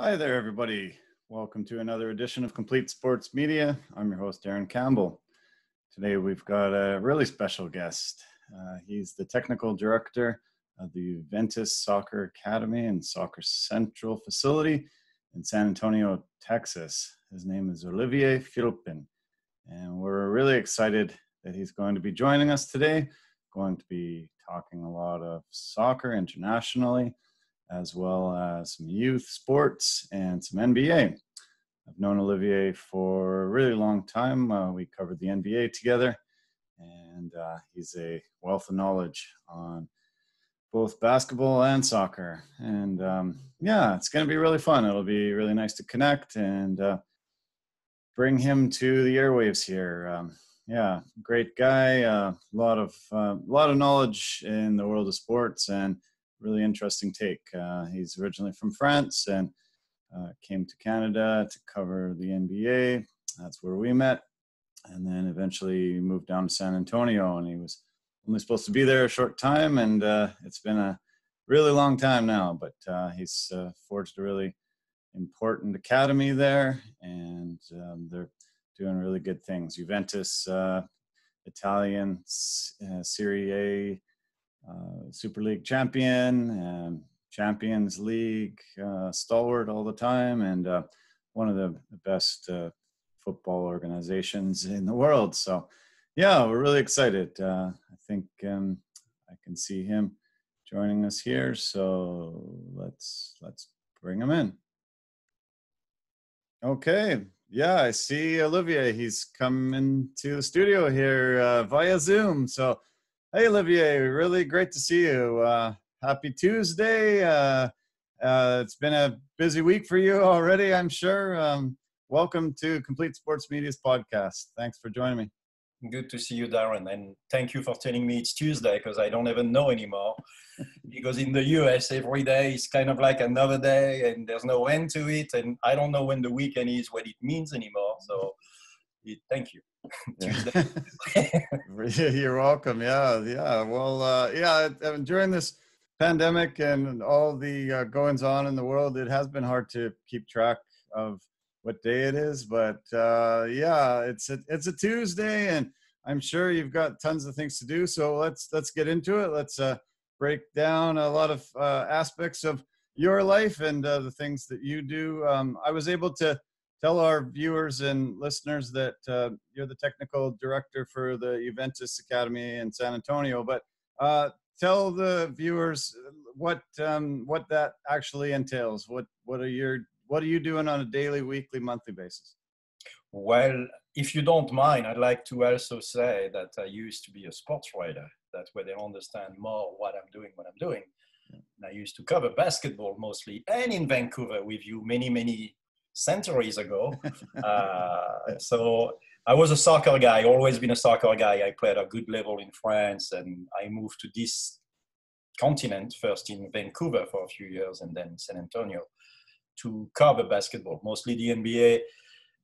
Hi there, everybody. Welcome to another edition of Complete Sports Media. I'm your host, Aaron Campbell. Today, we've got a really special guest. He's the technical director of the Juventus Soccer Academy and Soccer Central facility in San Antonio, Texas. His name is Olivier Pheulpin, and we're really excited that he's going to be joining us today. Going to be talking a lot of soccer internationally, as well as some youth sports and some NBA. I've known Olivier for a really long time. We covered the NBA together, and he's a wealth of knowledge on both basketball and soccer. And it's going to be really fun. It'll be really nice to connect and bring him to the airwaves here. Great guy. A lot of knowledge in the world of sports and really interesting take. He's originally from France and came to Canada to cover the NBA. That's where we met. And then eventually moved down to San Antonio, and he was only supposed to be there a short time. And it's been a really long time now, but he's forged a really important academy there, and they're doing really good things. Juventus, Italian Serie A, Super League champion, Champions League stalwart all the time, and one of the best football organizations in the world. So we're really excited. I think I can see him joining us here, so let's bring him in. Okay, I see Olivier. He's coming to the studio here via Zoom. So hey, Olivier, really great to see you. Happy Tuesday. It's been a busy week for you already, I'm sure. Welcome to Complete Sports Media's podcast. Thanks for joining me. Good to see you, Darren. And thank you for telling me it's Tuesday, because I don't even know anymore. Because in the US, every day is kind of like another day, and there's no end to it. And I don't know when the weekend is, what it means anymore. So thank you. Tuesday. You're welcome. Well, during this pandemic and all the goings on in the world, it has been hard to keep track of what day it is. But it's a Tuesday, and I'm sure you've got tons of things to do. So let's get into it. Let's break down a lot of aspects of your life and the things that you do. I was able to tell our viewers and listeners that you're the technical director for the Juventus Academy in San Antonio, but tell the viewers what that actually entails. What are you doing on a daily, weekly, monthly basis? Well, if you don't mind, I'd like to also say that I used to be a sports writer. That's where they understand more what I'm doing. And I used to cover basketball mostly, and in Vancouver with you many centuries ago. So I was a soccer guy, always been a soccer guy. I played at a good level in France, and I moved to this continent, first in Vancouver for a few years and then San Antonio, to cover basketball, mostly the NBA.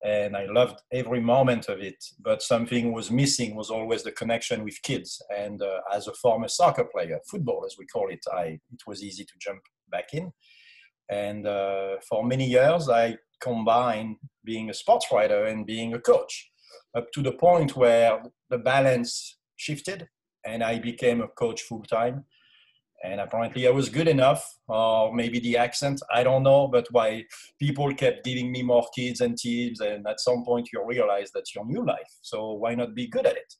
And I loved every moment of it, but something was missing, was always the connection with kids. And as a former soccer player, football as we call it, it was easy to jump back in. And for many years, I combined being a sports writer and being a coach, up to the point where the balance shifted and I became a coach full-time. And apparently I was good enough, or maybe the accent, I don't know, but why people kept giving me more kids and teams, and at some point you realize that's your new life. So why not be good at it?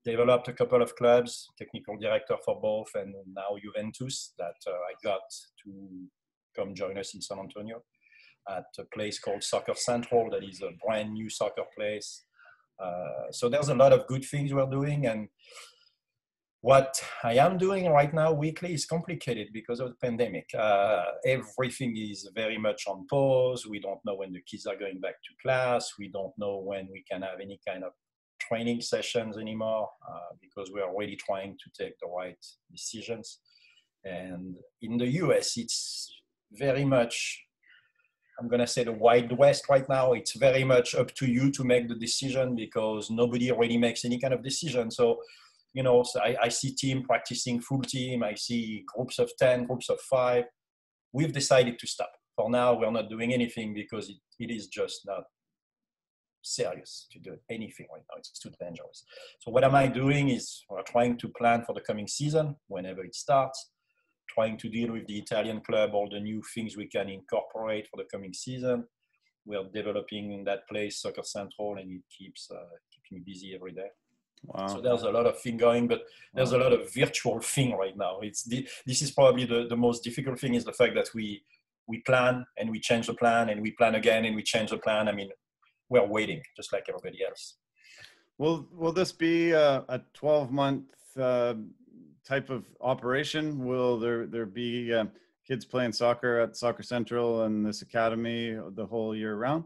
Developed a couple of clubs, technical director for both, and now Juventus that I got to come join us in San Antonio at a place called Soccer Central that is a brand new soccer place. So there's a lot of good things we're doing, and what I am doing right now weekly is complicated because of the pandemic. Everything is very much on pause. We don't know when the kids are going back to class. We don't know when we can have any kind of training sessions anymore because we are really trying to take the right decisions. And in the US, it's very much, I'm going to say the Wild West right now. It's very much up to you to make the decision because nobody really makes any kind of decision. So so I see team practicing full team. I see groups of 10, groups of 5. We've decided to stop. for now, we're not doing anything because it is just not serious to do anything right now. It's too dangerous. So what am I doing is we're trying to plan for the coming season, whenever it starts, trying to deal with the Italian club, all the new things we can incorporate for the coming season. We're developing in that place Soccer Central, and it keeps me busy every day. Wow. So there's a lot of thing going, but there's a lot of virtual thing right now. This is probably the most difficult thing, is the fact that we plan and we change the plan and we plan again and we change the plan. I mean, we're waiting just like everybody else. Will this be a 12-month type of operation? Will there be kids playing soccer at Soccer Central and this academy the whole year round?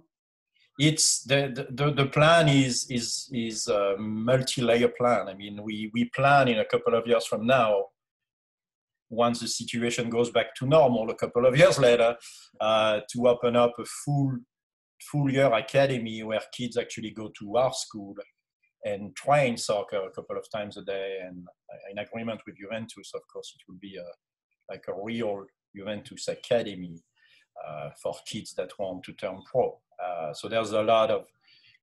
It's the plan is a multi-layer plan. I mean, we plan in a couple of years from now, once the situation goes back to normal a couple of years later, to open up a full year academy where kids actually go to our school and train soccer a couple of times a day. And in agreement with Juventus, of course, it will be like a real Juventus academy for kids that want to turn pro. So there's a lot of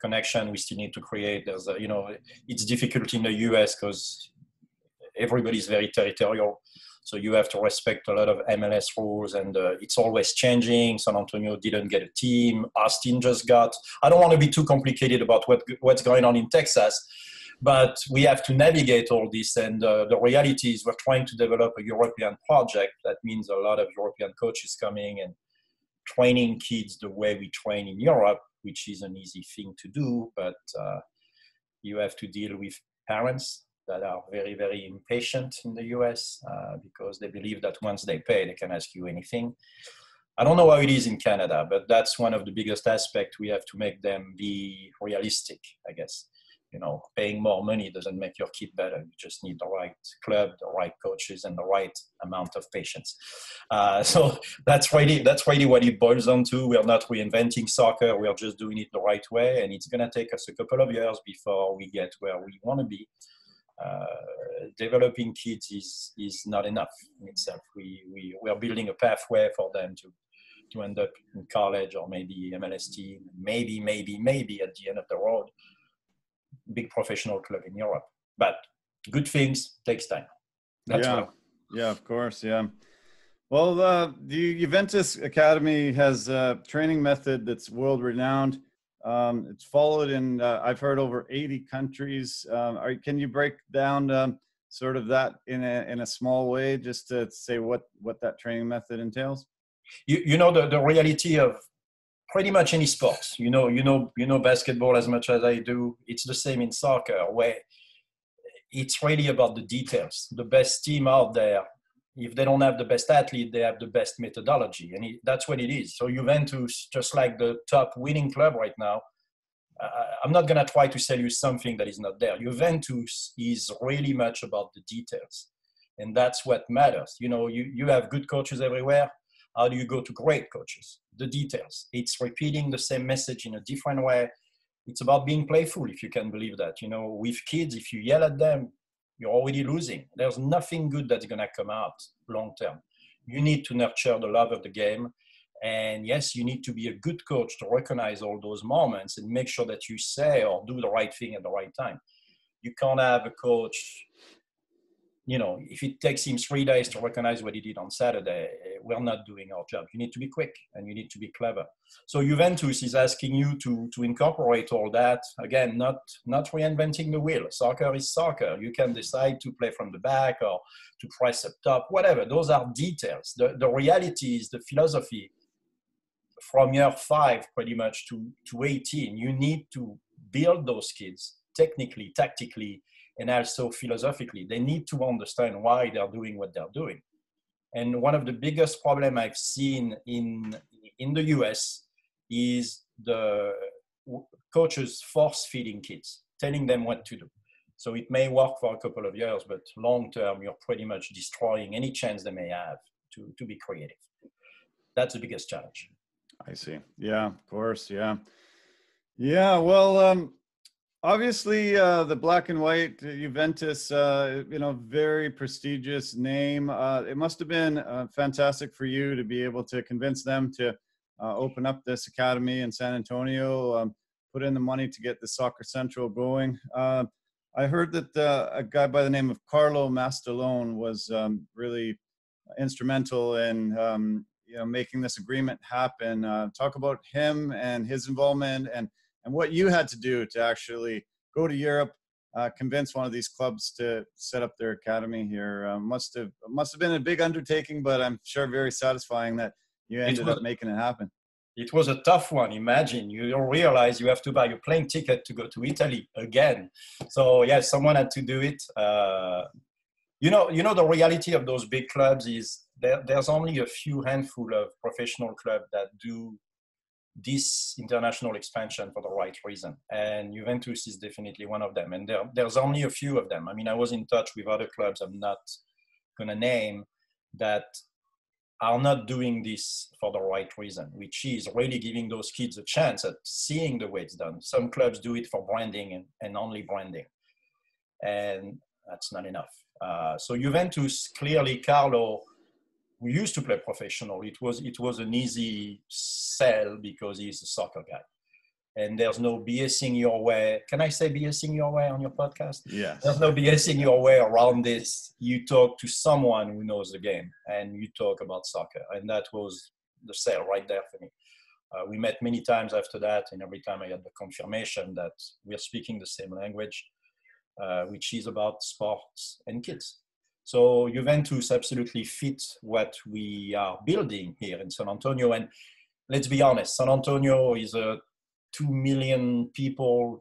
connection we still need to create. There's it's difficult in the US because everybody's very territorial. So you have to respect a lot of MLS rules, and it's always changing. San Antonio didn't get a team. Austin just got. I don't want to be too complicated about what's going on in Texas, but we have to navigate all this. And the reality is we're trying to develop a European project. That means a lot of European coaches coming and training kids the way we train in Europe, which is an easy thing to do, but you have to deal with parents that are very, very impatient in the US because they believe that once they pay, they can ask you anything. I don't know how it is in Canada, but that's one of the biggest aspects. We have to make them be realistic, I guess. Paying more money doesn't make your kid better. You just need the right club, the right coaches, and the right amount of patience. So that's really what it boils down to. We're not reinventing soccer. We're just doing it the right way. And it's going to take us a couple of years before we get where we want to be. Developing kids is not enough in itself. We are building a pathway for them to end up in college or maybe MLS team, maybe at the end of the road, big professional club in Europe. But good things takes time. Yeah, of course. Yeah. Well, the Juventus Academy has a training method that's world renowned. It's followed in, I've heard, over 80 countries. Can you break down sort of that in a small way, just to say what that training method entails? The reality of pretty much any sport. You know basketball as much as I do. It's the same in soccer, where it's really about the details. The best team out there, if they don't have the best athlete, they have the best methodology. And that's what it is. So Juventus, just like the top winning club right now, I'm not going to try to sell you something that is not there. Juventus is really much about the details. And that's what matters. You have good coaches everywhere. How do you go to great coaches? The details. It's repeating the same message in a different way. It's about being playful, if you can believe that. With kids, if you yell at them, you're already losing. There's nothing good that's going to come out long term. You need to nurture the love of the game. And yes, you need to be a good coach to recognize all those moments and make sure that you say or do the right thing at the right time. You can't have a coach, if it takes him 3 days to recognize what he did on Saturday, we're not doing our job. You need to be quick and you need to be clever. So Juventus is asking you to incorporate all that. Again, not reinventing the wheel. Soccer is soccer. You can decide to play from the back or to press up top, whatever. Those are details. The reality is the philosophy from year 5 pretty much to 18. You need to build those kids technically, tactically, and also philosophically. They need to understand why they're doing what they're doing. And one of the biggest problems I've seen in the US is the coaches force-feeding kids, telling them what to do. So it may work for a couple of years, but long-term, you're pretty much destroying any chance they may have to be creative. That's the biggest challenge. I see. Yeah, of course. Yeah. Yeah. Well, Obviously, the black and white Juventus, very prestigious name. It must have been fantastic for you to be able to convince them to open up this academy in San Antonio, put in the money to get the Soccer Central going. I heard that a guy by the name of Carlo Mastalone was really instrumental in making this agreement happen. Talk about him and his involvement and what you had to do to actually go to Europe, convince one of these clubs to set up their academy here. Must have been a big undertaking, but I'm sure very satisfying that you ended up making it happen. It was a tough one. Imagine you don't realize you have to buy a plane ticket to go to Italy again. So yes, someone had to do it. The reality of those big clubs is there's only a few handful of professional clubs that do this international expansion for the right reason. And Juventus is definitely one of them. And there's only a few of them. I mean, I was in touch with other clubs I'm not going to name that are not doing this for the right reason, which is really giving those kids a chance at seeing the way it's done. Some clubs do it for branding and only branding. And that's not enough. So Juventus, clearly, Carlo, who used to play professional, it was an easy sell because he's a soccer guy. And there's no BSing your way. Can I say BSing your way on your podcast? Yes. There's no BSing your way around this. You talk to someone who knows the game and you talk about soccer. And that was the sale right there for me. We met many times after that, and every time I had the confirmation that we're speaking the same language, which is about sports and kids. So Juventus absolutely fits what we are building here in San Antonio. And let's be honest, San Antonio is a 2 million people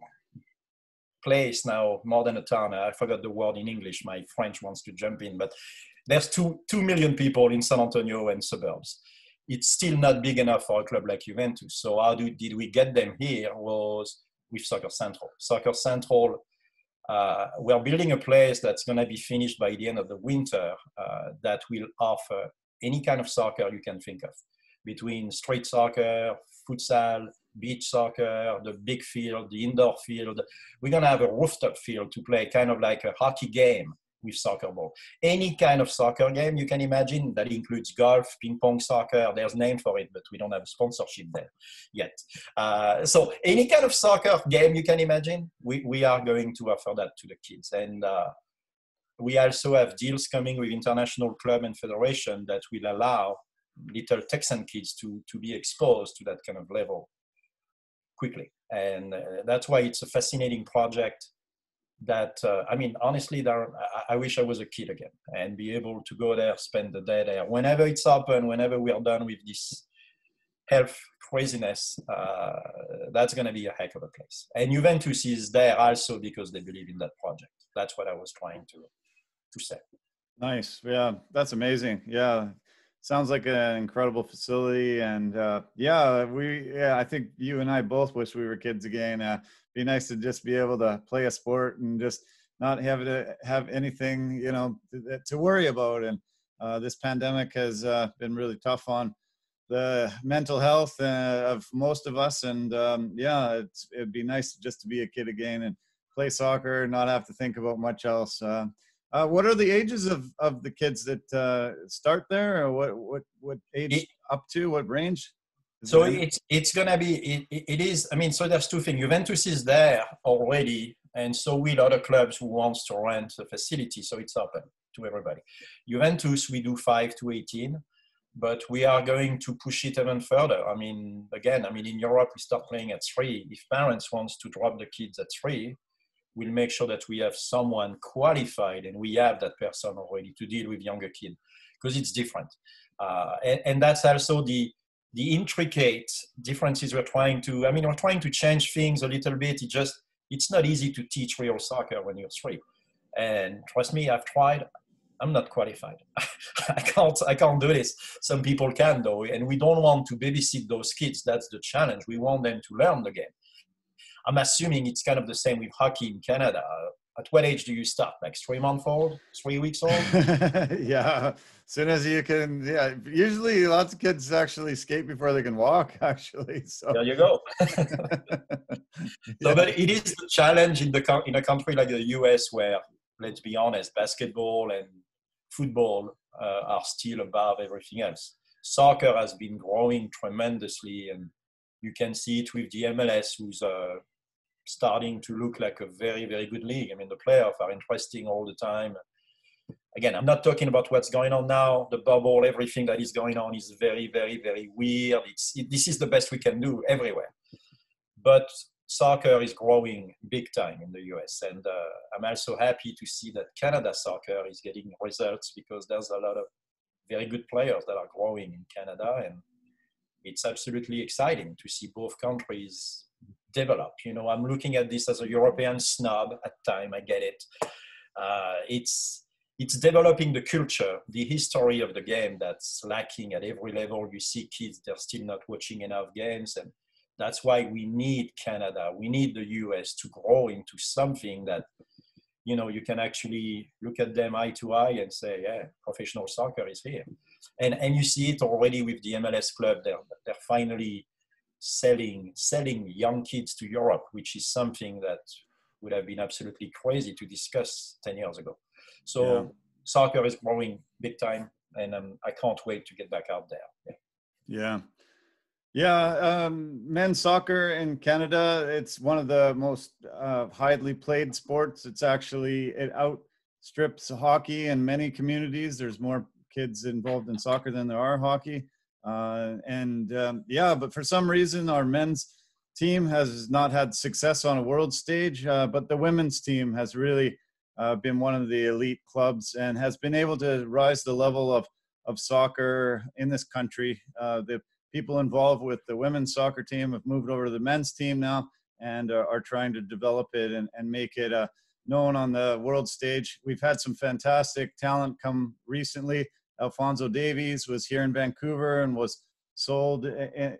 place now, more than a town. I forgot the word in English. My French wants to jump in, but there's 2 million people in San Antonio and suburbs. It's still not big enough for a club like Juventus. So how did we get them here was with Soccer Central. Soccer Central, we're building a place that's going to be finished by the end of the winter that will offer any kind of soccer you can think of, between street soccer, futsal, beach soccer, the big field, the indoor field. We're going to have a rooftop field to play kind of like a hockey game with soccer ball. Any kind of soccer game you can imagine. That includes golf, ping pong soccer. There's a name for it, but we don't have a sponsorship there yet. So any kind of soccer game you can imagine, we are going to offer that to the kids. And we also have deals coming with international club and federation that will allow little Texan kids to be exposed to that kind of level quickly. And that's why it's a fascinating project that, honestly, I wish I was a kid again and be able to go there, spend the day there. Whenever it's open, whenever we're done with this health craziness, that's going to be a heck of a place. And Juventus is there also because they believe in that project. That's what I was trying to say. Nice. Yeah, that's amazing. Yeah. Sounds like an incredible facility. And I think you and I both wish we were kids again. Be nice to just be able to play a sport and just not have to have anything, to worry about. And this pandemic has been really tough on the mental health of most of us. And it'd be nice just to be a kid again and play soccer, not have to think about much else. What are the ages of the kids that start there, or what age up to, what range? So it's going to be, it is, so there's two things. Juventus is there already, and so will other clubs who wants to rent the facility, so it's open to everybody. Juventus, we do 5 to 18, but we are going to push it even further. In Europe, we start playing at 3. If parents wants to drop the kids at 3, we'll make sure that we have someone qualified, and we have that person already to deal with younger kids, because it's different. And that's also the intricate differences we're trying to change things a little bit. It's not easy to teach real soccer when you're 3. And trust me, I've tried. I'm not qualified. I can't do this. Some people can though, and we don't want to babysit those kids. That's the challenge. We want them to learn the game. I'm assuming it's kind of the same with hockey in Canada. At what age do you start? Like 3 months old, 3 weeks old? Yeah, as soon as you can. Yeah, usually lots of kids actually skate before they can walk. Actually, so There you go. So, yeah, but it is the challenge in a country like the US, where, let's be honest, basketball and football are still above everything else. Soccer has been growing tremendously, and you can see it with the MLS, who's starting to look like a very, very good league. I mean, the playoffs are interesting all the time. Again, I'm not talking about what's going on now, the bubble, everything that is going on is very, very, very weird. This is the best we can do everywhere. But soccer is growing big time in the US. And I'm also happy to see that Canada soccer is getting results, because there's a lot of very good players that are growing in Canada. And it's absolutely exciting to see both countries develop. You know, I'm looking at this as a European snob at time. I get it. It's developing the culture, the history of the game that's lacking at every level. You see kids, they're still not watching enough games. And that's why we need Canada. We need the US to grow into something that, you know, you can actually look at them eye to eye and say, yeah, professional soccer is here. And you see it already with the MLS club. They're finally selling young kids to Europe, which is something that would have been absolutely crazy to discuss 10 years ago. So soccer is growing big time, and I can't wait to get back out there. Men's soccer in Canada, it's one of the most highly played sports. It outstrips hockey in many communities. There's more kids involved in soccer than there are hockey. But for some reason, our men's team has not had success on a world stage, but the women's team has really been one of the elite clubs and has been able to rise the level of soccer in this country. The people involved with the women's soccer team have moved over to the men's team now and are trying to develop it and make it known on the world stage. We've had some fantastic talent come recently. Alphonso Davies was here in Vancouver and was sold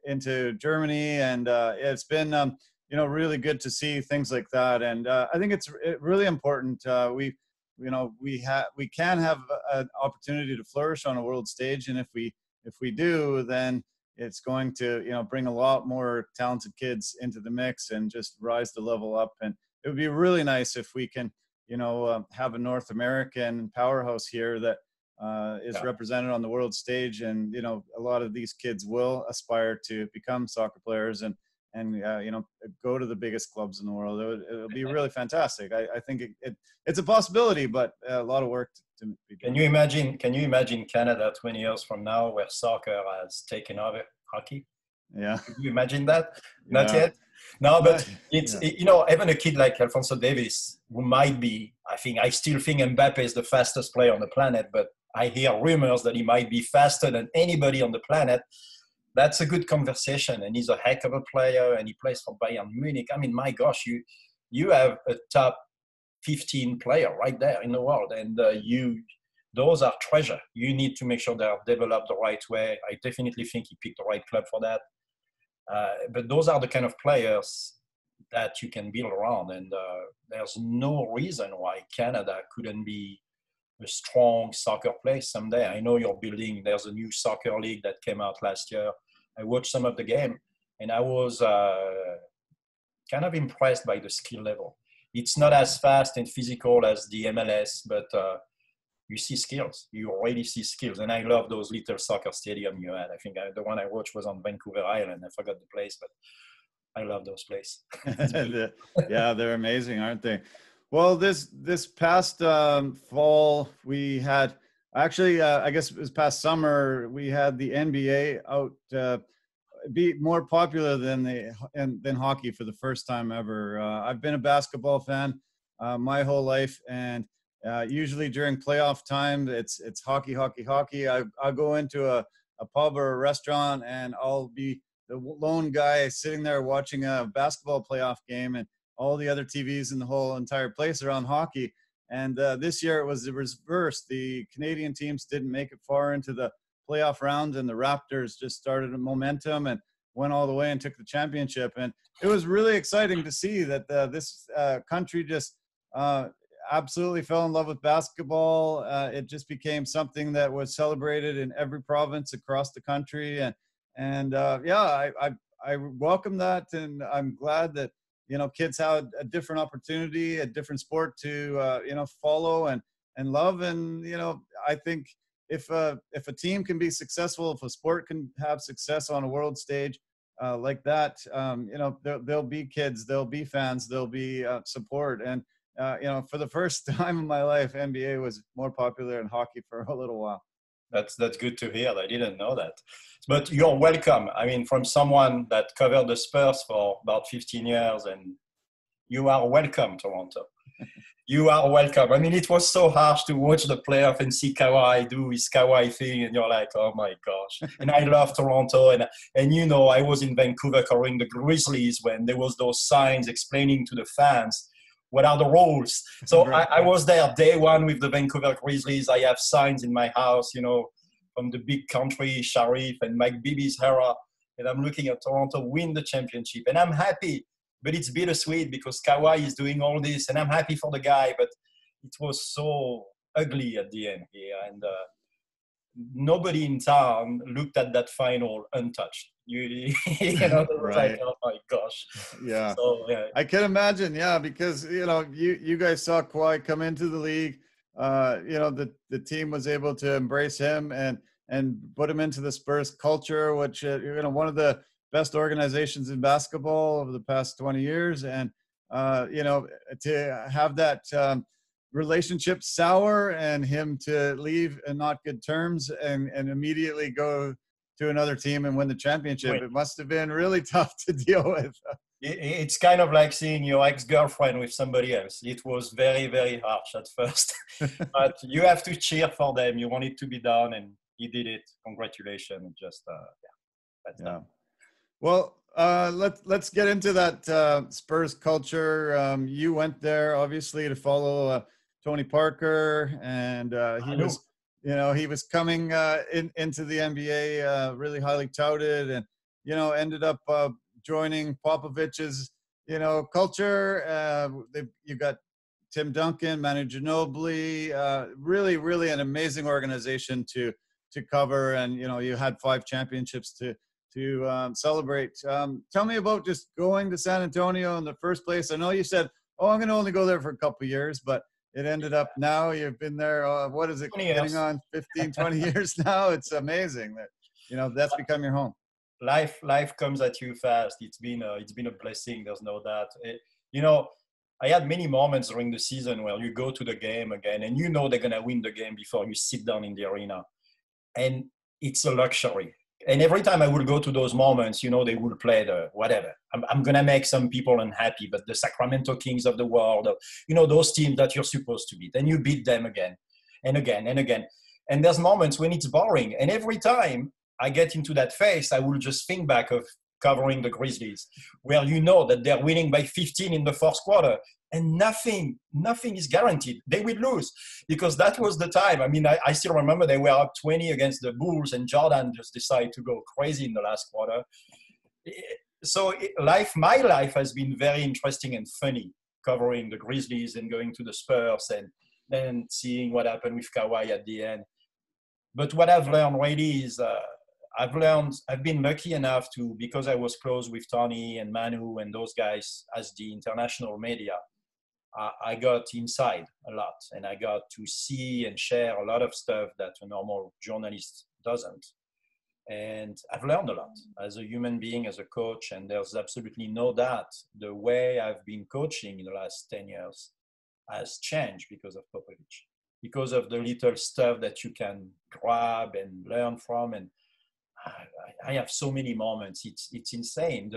into Germany, and it's been really good to see things like that. And I think it's really important. We can have an opportunity to flourish on a world stage, and if we do, then it's going to bring a lot more talented kids into the mix and just rise the level up. And it would be really nice if we can have a North American powerhouse here that is represented on the world stage, and a lot of these kids will aspire to become soccer players and go to the biggest clubs in the world. It'll be really fantastic. I think it's a possibility, but a lot of work to be done. Can you imagine Canada 20 years from now, where soccer has taken over hockey? Yeah. Can you imagine that? Not yet. No, but even a kid like Alphonso Davies, who might be, I still think Mbappe is the fastest player on the planet, but I hear rumors that he might be faster than anybody on the planet. That's a good conversation, and he's a heck of a player, and he plays for Bayern Munich. I mean, my gosh, you have a top 15 player right there in the world, and those are treasure. You need to make sure they are developed the right way. I definitely think he picked the right club for that. But those are the kind of players that you can build around, and there's no reason why Canada couldn't be a strong soccer place someday. I know there's a new soccer league that came out last year. I watched some of the game, and I was kind of impressed by the skill level. It's not as fast and physical as the MLS, but you see skills. You already see skills. And I love those little soccer stadium you had. I think the one I watched was on Vancouver Island. I forgot the place, but I love those places. Yeah, they're amazing, aren't they? Well, this past fall, we had I guess it was past summer, we had the NBA out be more popular than hockey for the first time ever. I've been a basketball fan my whole life, and usually during playoff time, it's hockey. I'll go into a pub or a restaurant, and I'll be the lone guy sitting there watching a basketball playoff game, and all the other TVs in the whole entire place are on hockey. And this year it was the reverse. The Canadian teams didn't make it far into the playoff round, and the Raptors just started a momentum and went all the way and took the championship. And it was really exciting to see that this country just absolutely fell in love with basketball. It just became something that was celebrated in every province across the country, and yeah, I welcome that, and I'm glad that kids have a different opportunity, a different sport to follow and love, and I think if a team can be successful, if a sport can have success on a world stage like that, there'll be kids, there'll be fans, there'll be support. And, for the first time in my life, NBA was more popular than hockey for a little while. That's good to hear. I didn't know that. But you're welcome. I mean, from someone that covered the Spurs for about 15 years, and you are welcome, Toronto. You are welcome. I mean, it was so harsh to watch the playoff and see Kawhi do his Kawhi thing, and you're like, oh my gosh. And I love Toronto, and I was in Vancouver covering the Grizzlies when there was those signs explaining to the fans what are the rules. So I was there day one with the Vancouver Grizzlies. I have signs in my house, from the big country, Sharif and Mike Bibby's era, and I'm looking at Toronto win the championship, and I'm happy. But it's bittersweet because Kawhi is doing all this, and I'm happy for the guy, but it was so ugly at the end here. And nobody in town looked at that final untouched. Right. Like, oh my gosh. Yeah. So, yeah. I can imagine, yeah, because, you guys saw Kawhi come into the league. The team was able to embrace him and put him into the Spurs culture, which, one of the best organizations in basketball over the past 20 years. And, to have that relationship sour and him to leave in not good terms and immediately go to another team and win the championship, it must have been really tough to deal with. It's kind of like seeing your ex-girlfriend with somebody else. It was very, very harsh at first. But you have to cheer for them. You want it to be done, and he did it. Congratulations. Just, that's done. Well, let's get into that Spurs culture. You went there obviously to follow Tony Parker, and he was coming into the NBA really highly touted, and ended up joining Popovich's culture. You got Tim Duncan, Manu Ginobili, really an amazing organization to cover, and you had 5 championships to celebrate. Tell me about just going to San Antonio in the first place. I know you said, I'm going to only go there for a couple of years, but it ended up now you've been there. What is it? Getting on 15, 20 years now. It's amazing that, that's become your home. Life comes at you fast. It's been a blessing. There's no doubt. I had many moments during the season where you go to the game again and they're going to win the game before you sit down in the arena. And it's a luxury. And every time I would go to those moments, they would play the whatever. I'm going to make some people unhappy, but the Sacramento Kings of the world, those teams that you're supposed to beat. And you beat them again and again and again. And there's moments when it's boring. And every time I get into that phase, I will just think back of covering the Grizzlies, where that they're winning by 15 in the fourth quarter. And nothing is guaranteed. They will lose because that was the time. I mean, I still remember they were up 20 against the Bulls and Jordan just decided to go crazy in the last quarter. So my life has been very interesting and funny, covering the Grizzlies and going to the Spurs and then seeing what happened with Kawhi at the end. But what I've learned really is I've been lucky enough to, because I was close with Tony and Manu and those guys as the international media, I got inside a lot and I got to see and share a lot of stuff that a normal journalist doesn't. And I've learned a lot as a human being, as a coach, and there's absolutely no doubt the way I've been coaching in the last 10 years has changed because of Popovich, because of the little stuff that you can grab and learn from. And I have so many moments. It's insane,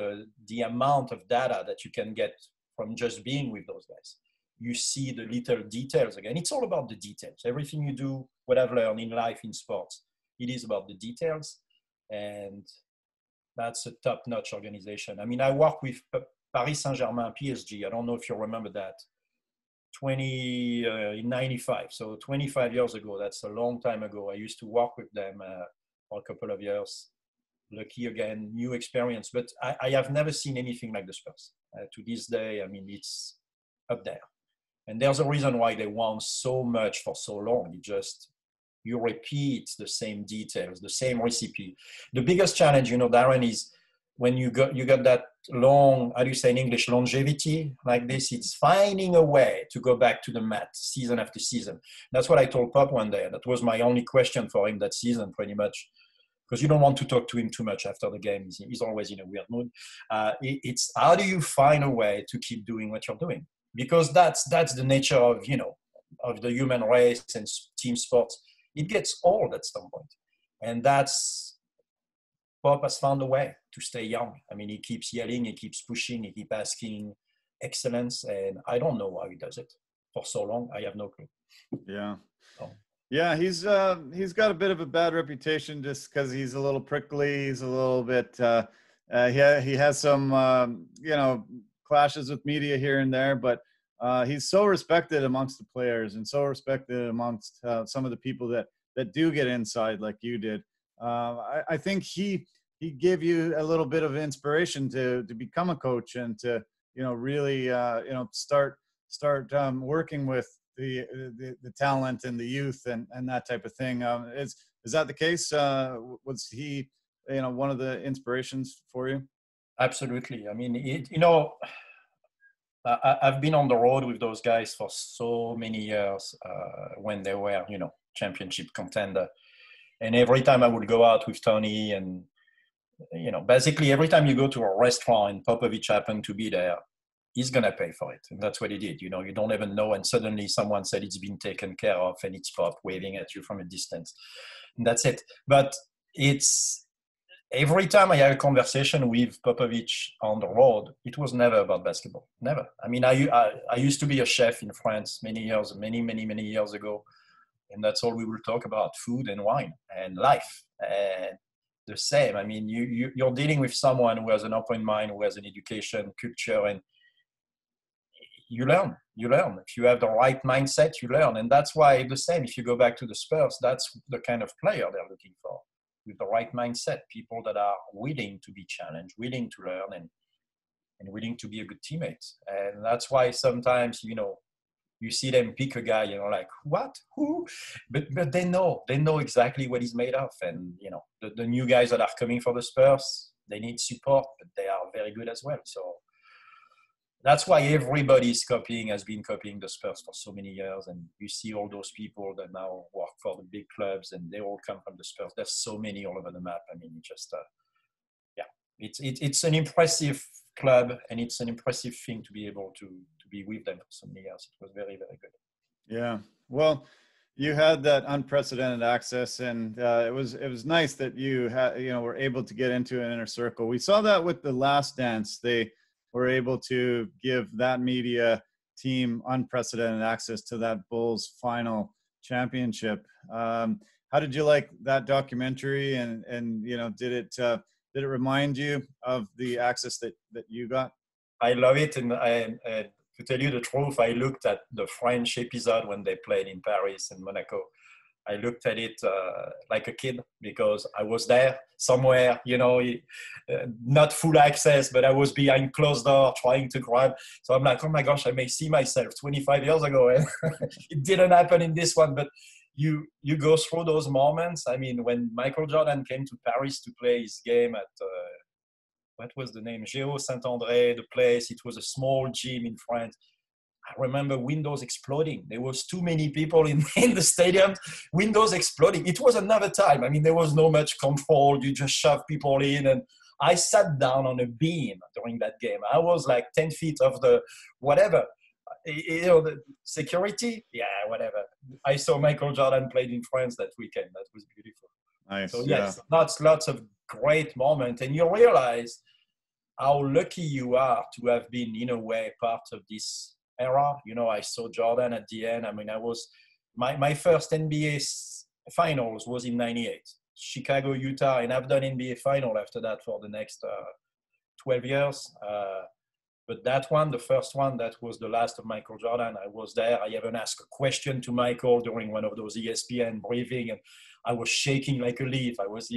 the amount of data that you can get from just being with those guys. You see the little details again. It's all about the details. Everything you do, what I've learned in life, in sports, it is about the details. And that's a top-notch organization. I mean, I work with Paris Saint-Germain, PSG. I don't know if you remember that. In 95, so 25 years ago. That's a long time ago. I used to work with them for a couple of years. Lucky again, new experience. But I have never seen anything like the Spurs. To this day, I mean, it's up there. And there's a reason why they won so much for so long. You repeat the same details, the same recipe. The biggest challenge, Darren, is when you got that long, how do you say in English, longevity like this, it's finding a way to go back to the mat season after season. That's what I told Pop one day. That was my only question for him that season, pretty much, because you don't want to talk to him too much after the game. He's always in a weird mood. It's how do you find a way to keep doing what you're doing? Because that's the nature of, of the human race and team sports. It gets old at some point. And Pop has found a way to stay young. I mean, he keeps yelling, he keeps pushing, he keeps asking excellence. And I don't know how he does it for so long. I have no clue. Yeah. Yeah, he's got a bit of a bad reputation just because he's a little prickly. He's a little bit, he has some, clashes with media here and there, but he's so respected amongst the players and so respected amongst some of the people that do get inside like you did. I think he gave you a little bit of inspiration to become a coach and to, really, start working with the talent and the youth and that type of thing. Is that the case? Was he, one of the inspirations for you? Absolutely. I mean, I've been on the road with those guys for so many years when they were, championship contender. And every time I would go out with Tony and, basically every time you go to a restaurant and Popovich happened to be there, he's going to pay for it. And that's what he did. You don't even know. And suddenly someone said it's been taken care of and it's Pop waving at you from a distance. And that's it. But it's every time I had a conversation with Popovich on the road, it was never about basketball. Never. I mean, I used to be a chef in France many years ago. And that's all we will talk about, food and wine and life. And the same. I mean, you're dealing with someone who has an open mind, who has an education, culture, and you learn. If you have the right mindset, you learn. And that's why the same, if you go back to the Spurs, that's the kind of player they're looking for, with the right mindset, people that are willing to be challenged, willing to learn, and willing to be a good teammate. And that's why sometimes, you see them pick a guy, like, what? Who? But they know exactly what he's made of. And, the new guys that are coming for the Spurs, they need support, but they are very good as well. So that's why everybody has been copying the Spurs for so many years. And you see all those people that now work for the big clubs and they all come from the Spurs. There's so many all over the map. I mean, it's an impressive club and it's an impressive thing to be able to be with them for so many years. It was very, very good. Yeah. Well, you had that unprecedented access and it was nice that you were able to get into an inner circle. We saw that with The Last Dance. They were able to give that media team unprecedented access to that Bulls final championship. How did you like that documentary? And did it remind you of the access that you got? I love it. And to tell you the truth, I looked at the French episode when they played in Paris and Monaco. I looked at it like a kid because I was there somewhere, not full access, but I was behind closed door trying to grab. So I'm like, oh my gosh, I may see myself 25 years ago. And it didn't happen in this one, but you go through those moments. I mean, when Michael Jordan came to Paris to play his game at, what was the name? Géo Saint-André, the place. It was a small gym in France. I remember windows exploding. There was too many people in the stadium, windows exploding. It was another time. I mean, there was no much control. You just shove people in. And I sat down on a beam during that game. I was like 10 feet off the whatever. The security, yeah, whatever. I saw Michael Jordan played in France that weekend. That was beautiful. Nice. So yes, lots of great moments. And you realize how lucky you are to have been, in a way, part of this era. I saw Jordan at the end. I mean, I was my first NBA finals was in '98, Chicago, Utah, and I've done NBA final after that for the next 12 years. But that one, the first one, that was the last of Michael Jordan. I was there. I even asked a question to Michael during one of those ESPN briefing, and I was shaking like a leaf. I was,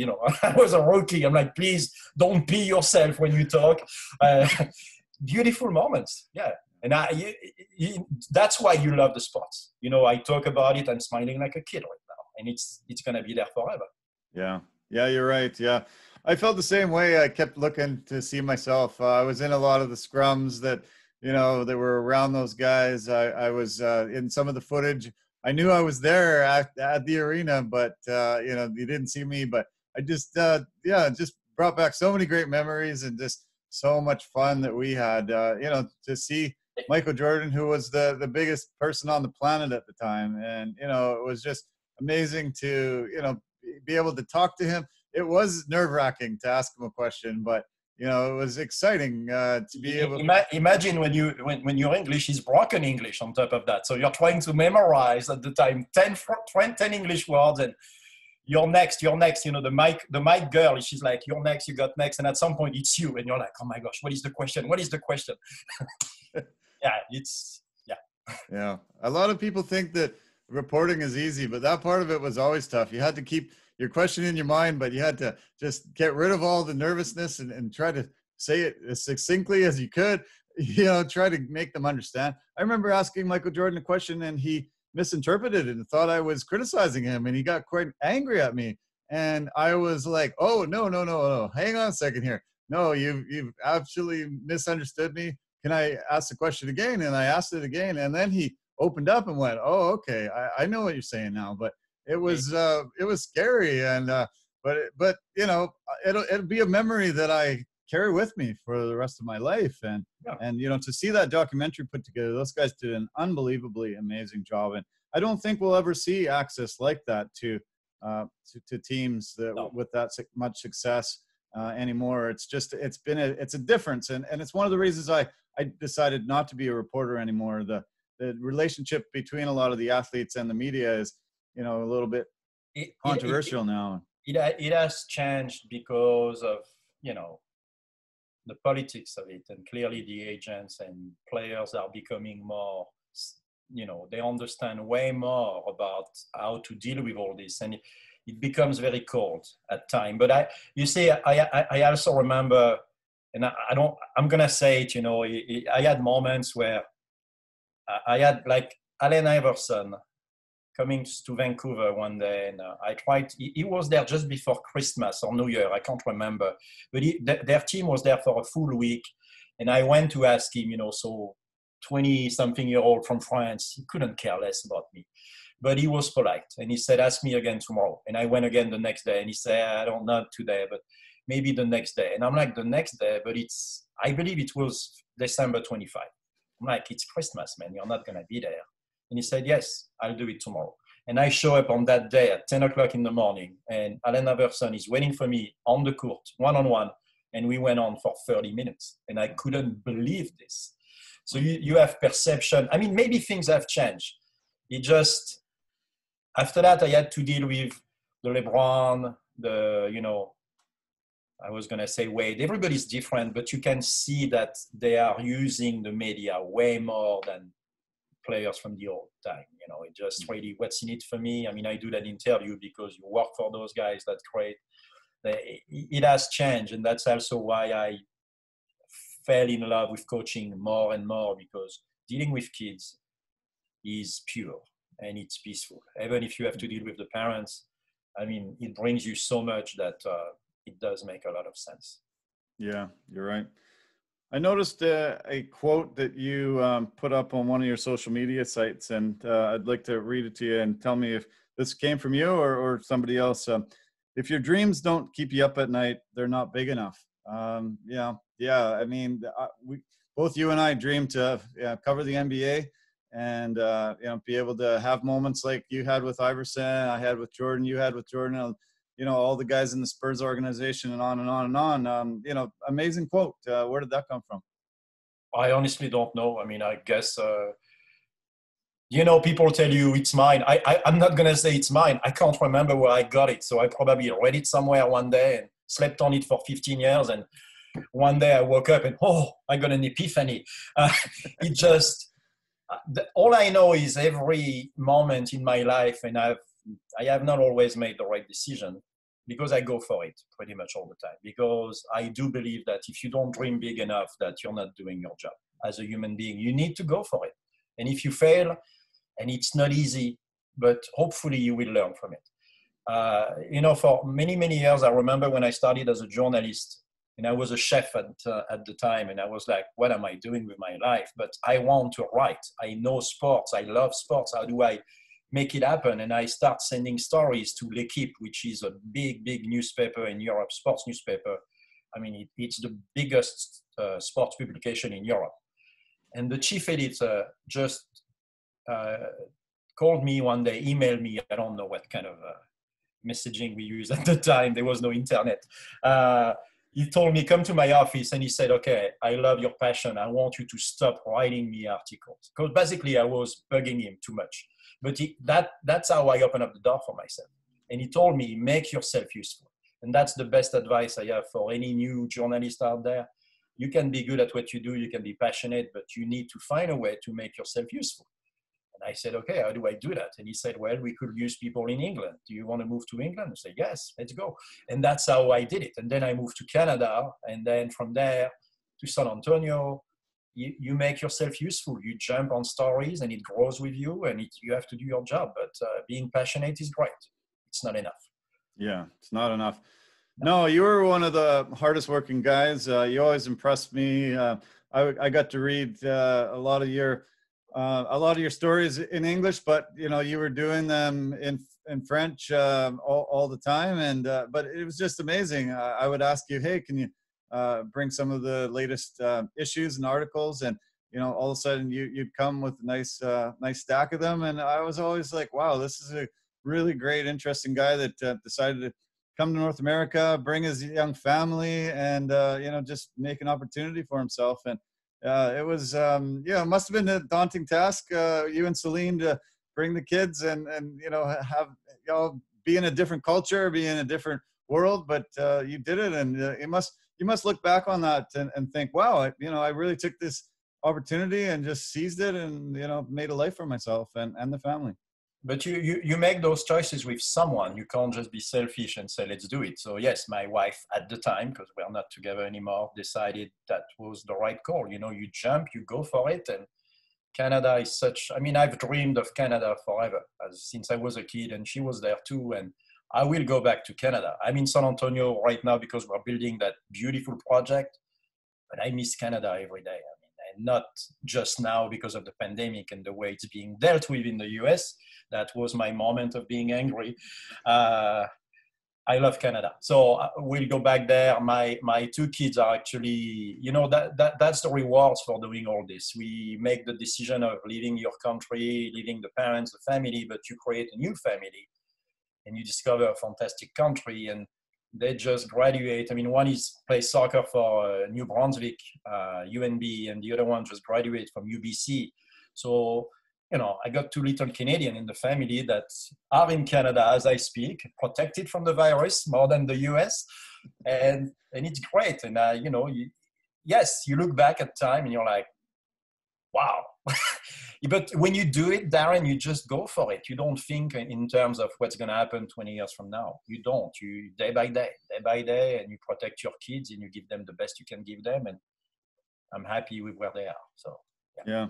I was a rookie. I'm like, please don't pee yourself when you talk. Beautiful moments. Yeah. And that's why you love the sports. You know, I talk about it, I'm smiling like a kid right now, and it's going to be there forever. Yeah. Yeah, you're right. Yeah. I felt the same way. I kept looking to see myself. I was in a lot of the scrums that, that were around those guys. I was in some of the footage. I knew I was there at the arena, but, you didn't see me. But I just, just brought back so many great memories and just so much fun that we had, to see Michael Jordan, who was the biggest person on the planet at the time. And, it was just amazing to, be able to talk to him. It was nerve-wracking to ask him a question, but it was exciting to be able. Imagine when your English is broken English on top of that. So you're trying to memorize at the time 10 English words, and you're next. The mic girl, she's like, you're next, you got next, and at some point it's you, and you're like, oh my gosh, what is the question? Yeah. A lot of people think that reporting is easy, but that part of it was always tough. You had to keep your question in your mind, but you had to just get rid of all the nervousness and try to say it as succinctly as you could, try to make them understand. I remember asking Michael Jordan a question and he misinterpreted it and thought I was criticizing him, and he got quite angry at me. And I was like, oh, no. Hang on a second here. No, you've absolutely misunderstood me. Can I ask the question again? And I asked it again. And then he opened up and went, oh, okay, I know what you're saying now. But it was scary, and but it'll be a memory that I carry with me for the rest of my life. And to see that documentary put together, those guys did an unbelievably amazing job. And I don't think we'll ever see access like that to teams with that much success anymore. It's a difference, and it's one of the reasons I decided not to be a reporter anymore. The relationship between a lot of the athletes and the media is, a little bit controversial now. It has changed because of, the politics of it. And clearly the agents and players are becoming more, they understand way more about how to deal with all this. And it becomes very cold at time. But I also remember, and I'm going to say it, I had moments where I had like Allen Iverson coming to Vancouver one day, and I tried. He was there just before Christmas or New Year. I can't remember, but their team was there for a full week, and I went to ask him. So 20-something-year-old from France, he couldn't care less about me, but he was polite, and he said, "Ask me again tomorrow." And I went again the next day, and he said, "I don't know today, but maybe the next day." And I'm like, "The next day?" But I believe it was December 25. I'm like, "It's Christmas, man. You're not gonna be there." And he said, "Yes, I'll do it tomorrow." And I show up on that day at 10 o'clock in the morning, and Allen Iverson is waiting for me on the court, one-on-one, and we went on for 30 minutes. And I couldn't believe this. So you have perception. I mean, maybe things have changed. It just, after that, I had to deal with the LeBron, I was going to say Wade. Everybody's different, but you can see that they are using the media way more than players from the old time. It just really, what's in it for me? I mean, I do that interview because you work for those guys. That's great. It has changed, and that's also why I fell in love with coaching more and more, because dealing with kids is pure and it's peaceful. Even if you have to deal with the parents, I mean, it brings you so much that it does make a lot of sense. Yeah, you're right. I noticed a quote that you put up on one of your social media sites, and I'd like to read it to you and tell me if this came from you or somebody else. If your dreams don't keep you up at night, they're not big enough. Yeah. I mean, both you and I dream to cover the NBA and be able to have moments like you had with Iverson, I had with Jordan, you had with Jordan. All the guys in the Spurs organization, and on and on and on. Amazing quote. Where did that come from? I honestly don't know. I mean, I guess, people tell you it's mine. I'm not going to say it's mine. I can't remember where I got it. So I probably read it somewhere one day and slept on it for 15 years. And one day I woke up and, I got an epiphany. It just, all I know is every moment in my life, and I have not always made the right decision, because I go for it pretty much all the time, because I do believe that if you don't dream big enough, that you're not doing your job. as a human being. You need to go for it. And if you fail, and it's not easy, but hopefully you will learn from it. For many, many years, I remember when I started as a journalist, and I was a chef at the time, and I was like, what am I doing with my life? But I want to write. I know sports. I love sports. How do I make it happen? And I start sending stories to L'Equipe, which is a big, big newspaper in Europe, sports newspaper. I mean, it's the biggest sports publication in Europe. And the chief editor just called me one day, emailed me. I don't know what kind of messaging we used at the time. There was no internet. He told me, come to my office, and he said, okay, I love your passion. I want you to stop writing me articles. Because basically I was bugging him too much. But that's how I opened up the door for myself. And he told me, make yourself useful. And that's the best advice I have for any new journalist out there. You can be good at what you do. You can be passionate, but you need to find a way to make yourself useful. And I said, okay, how do I do that? And he said, well, we could use people in England. Do you want to move to England? I said, yes, let's go. And that's how I did it. And then I moved to Canada. And then from there to San Antonio, you make yourself useful. You jump on stories and it grows with you, and you have to do your job. But being passionate is great. It's not enough. Yeah, it's not enough. No, you were one of the hardest working guys. You always impressed me. I got to read a lot of your stories in English, but you were doing them in French all the time, and but it was just amazing. I would ask you, hey, can you bring some of the latest issues and articles, and all of a sudden you'd come with a nice stack of them, and I was always like, wow, this is a really great, interesting guy that decided to come to North America, bring his young family, and just make an opportunity for himself. And it was it must have been a daunting task, you and Celine, to bring the kids and have be in a different culture, be in a different world, but you did it. And you must look back on that and think, wow, I really took this opportunity and just seized it, and made a life for myself and the family. But you make those choices with someone. You can't just be selfish and say, let's do it. So yes, my wife at the time, because we're not together anymore, decided that was the right call. You jump, you go for it. And Canada is I've dreamed of Canada forever, since I was a kid, and she was there too. And I will go back to Canada. I'm in San Antonio right now because we're building that beautiful project, but I miss Canada every day. And not just now because of the pandemic and the way it's being dealt with in the US. That was my moment of being angry. I love Canada. So we'll go back there. My two kids are actually, that's the rewards for doing all this. We make the decision of leaving your country, leaving the parents, the family, but you create a new family and you discover a fantastic country. And they just graduate. One plays soccer for New Brunswick, UNB, and the other one just graduated from UBC. So, I got two little Canadian in the family that are in Canada as I speak, protected from the virus more than the US. And it's great. And, yes, you look back at time and you're like, wow. But when you do it, Darren, you just go for it. You don't think in terms of what's going to happen 20 years from now. You don't. You day by day, and you protect your kids and you give them the best you can give them. And I'm happy with where they are. So, yeah.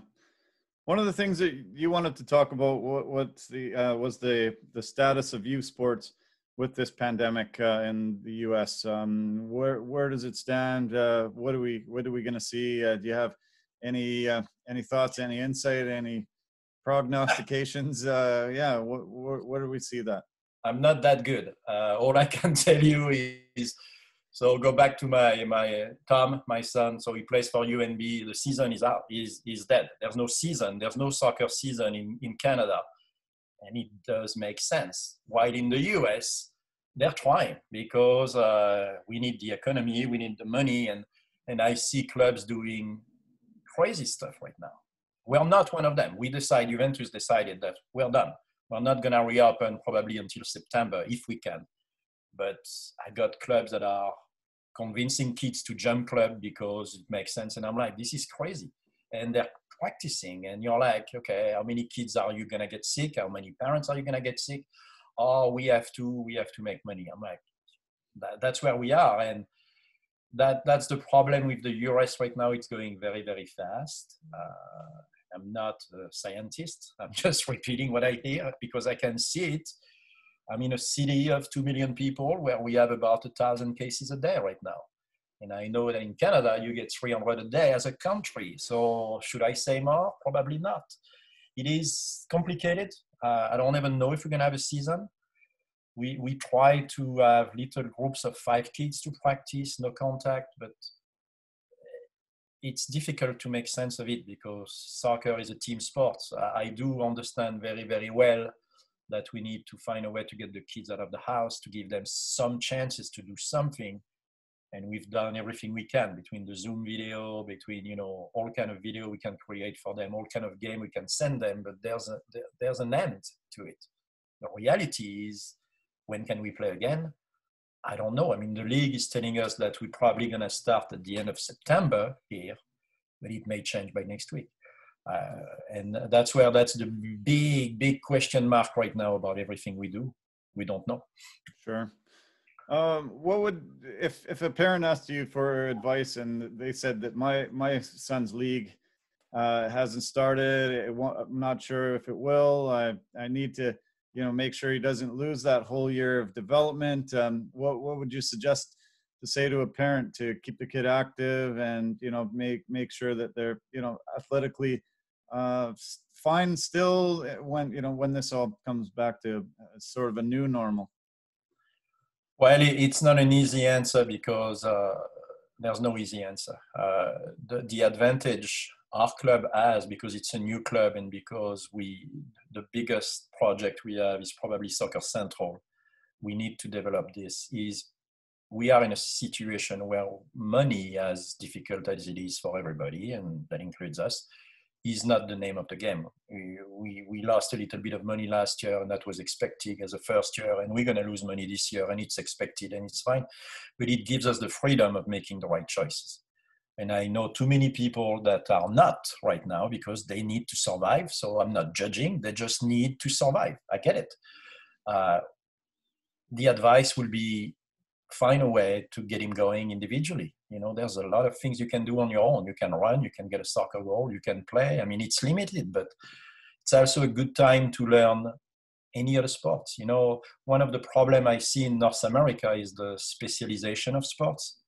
One of the things that you wanted to talk about was the status of youth sports with this pandemic in the U.S. Where does it stand? What are we going to see? Do you have any thoughts, any insight, any prognostications? Where do we see that? I'm not that good. All I can tell you is, so go back to my Tom, my son. So he plays for UNB. The season is out. He's dead. There's no season. There's no soccer season in Canada. And it does make sense. While in the US, they're trying because we need the economy, we need the money. And I see clubs doing crazy stuff right now. We're not one of them. Juventus decided that we're done. We're not going to reopen probably until September if we can. But I got clubs that are convincing kids to jump club because it makes sense. And I'm like, this is crazy. And they're practicing. And you're like, okay, how many kids are you going to get sick? How many parents are you going to get sick? Oh, we have to make money. I'm like, that's where we are. And that's the problem with the US right now. It's going very, very fast. I'm not a scientist. I'm just repeating what I hear because I can see it. I'm in a city of 2 million people where we have about 1,000 cases a day right now. And I know that in Canada, you get 300 a day as a country. So should I say more? Probably not. It is complicated. I don't even know if we're going to have a season. We try to have little groups of 5 kids to practice, no contact, but it's difficult to make sense of it because soccer is a team sport. I do understand very, very well that we need to find a way to get the kids out of the house, to give them some chances to do something. And we've done everything we can between the Zoom video, between, you know, all kind of video we can create for them, all kind of game we can send them, but there's an end to it. The reality is, when can we play again? I don't know. I mean, the league is telling us that we're probably going to start at the end of September here, but it may change by next week. And that's the big question mark right now about everything we do. We don't know. Sure. What would, if a parent asked you for advice and they said that my son's league hasn't started, I'm not sure if it will, I need to, you know, make sure he doesn't lose that whole year of development. What would you suggest to say to a parent to keep the kid active and, you know, make sure that they're, you know, athletically fine still when this all comes back to sort of a new normal? Well, it's not an easy answer because there's no easy answer. The advantage our club has, because it's a new club and because the biggest project we have is probably Soccer Central, we need to develop this, is we are in a situation where money, as difficult as it is for everybody, and that includes us, is not the name of the game. We lost a little bit of money last year, and that was expected as a first year, and we're going to lose money this year, and it's expected, and it's fine. But it gives us the freedom of making the right choices. And I know too many people that are not right now because they need to survive. So I'm not judging. They just need to survive. I get it. The advice will be find a way to get him going individually. You know, there's a lot of things you can do on your own. You can run, you can get a soccer goal, you can play. I mean, it's limited, but it's also a good time to learn any other sports. You know, one of the problems I see in North America is the specialization of sports.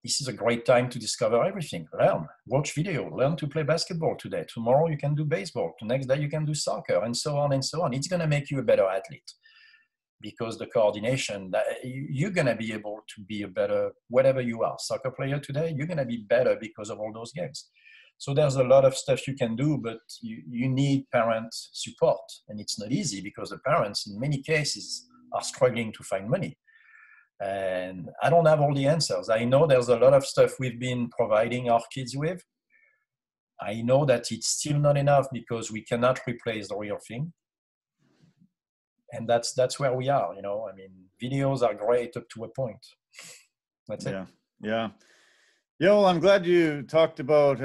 This is a great time to discover everything. Learn, watch video, learn to play basketball today. Tomorrow you can do baseball. The next day you can do soccer, and so on and so on. It's going to make you a better athlete because the coordination, you're going to be able to be a better, whatever you are, soccer player today, you're going to be better because of all those games. So there's a lot of stuff you can do, but you need parent support. And it's not easy because the parents, in many cases, are struggling to find money. And I don't have all the answers. I know there's a lot of stuff we've been providing our kids with. I know that it's still not enough because we cannot replace the real thing. And that's where we are, you know. I mean, videos are great up to a point. That's it. Yeah. Well, I'm glad you talked about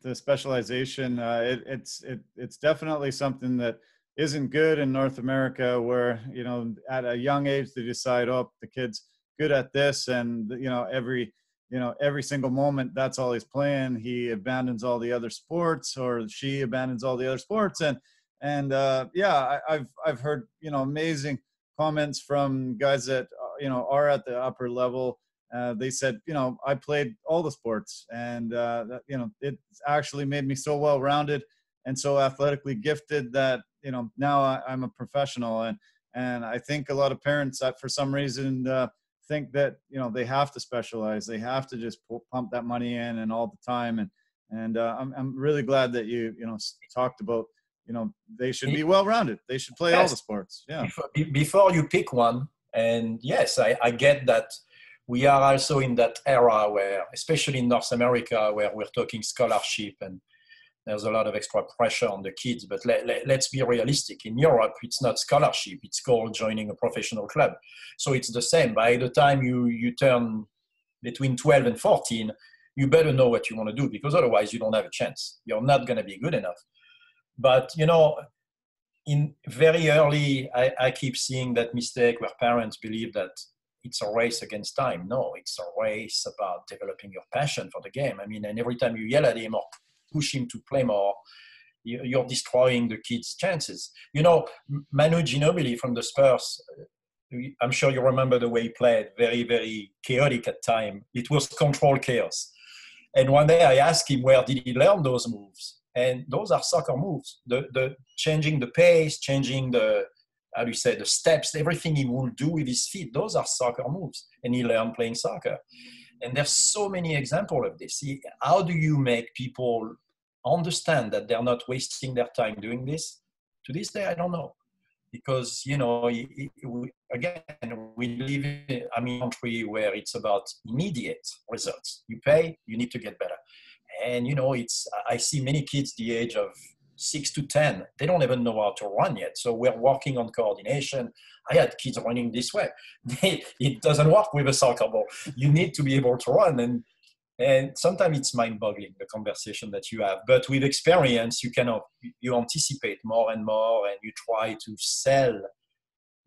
the specialization. It's definitely something that isn't good in North America, where, you know, at a young age they decide, oh, the kid's good at this, and every single moment that's all he's playing. He abandons all the other sports, or she abandons all the other sports, and I've heard, you know, amazing comments from guys that are at the upper level. They said, you know, I played all the sports, and that, you know, it's actually made me so well-rounded and so athletically gifted that, you know, now I'm a professional. And I think a lot of parents that for some reason think that, you know, they have to specialize, they have to just pump that money in and all the time. And I'm really glad that you talked about, you know, they should be well-rounded. They should play all the sports. Yeah. Before you pick one, and yes, I get that. We are also in that era where, especially in North America, where we're talking scholarship and there's a lot of extra pressure on the kids. But let's be realistic. In Europe, it's not scholarship. It's called joining a professional club. So it's the same. By the time you turn between 12 and 14, you better know what you want to do, because otherwise you don't have a chance. You're not going to be good enough. But, you know, in very early, I keep seeing that mistake where parents believe that it's a race against time. No, it's a race about developing your passion for the game. I mean, and every time you yell at him or push him to play more, you're destroying the kid's chances. You know, Manu Ginobili from the Spurs, I'm sure you remember the way he played, very, very chaotic at time. It was controlled chaos. And one day I asked him, where did he learn those moves? And those are soccer moves. The changing the pace, changing the, how do you say, the steps, everything he will do with his feet, those are soccer moves. And he learned playing soccer. And there's so many examples of this. How do you make people understand that they're not wasting their time doing this? To this day, I don't know. Because, you know, again, we live in a country where it's about immediate results. You pay, you need to get better. And, you know, I see many kids the age of 6 to 10, they don't even know how to run yet. So we're working on coordination. I had kids running this way. It doesn't work with a soccer ball. You need to be able to run. And sometimes it's mind-boggling, the conversation that you have. But with experience, you anticipate more and more, and you try to sell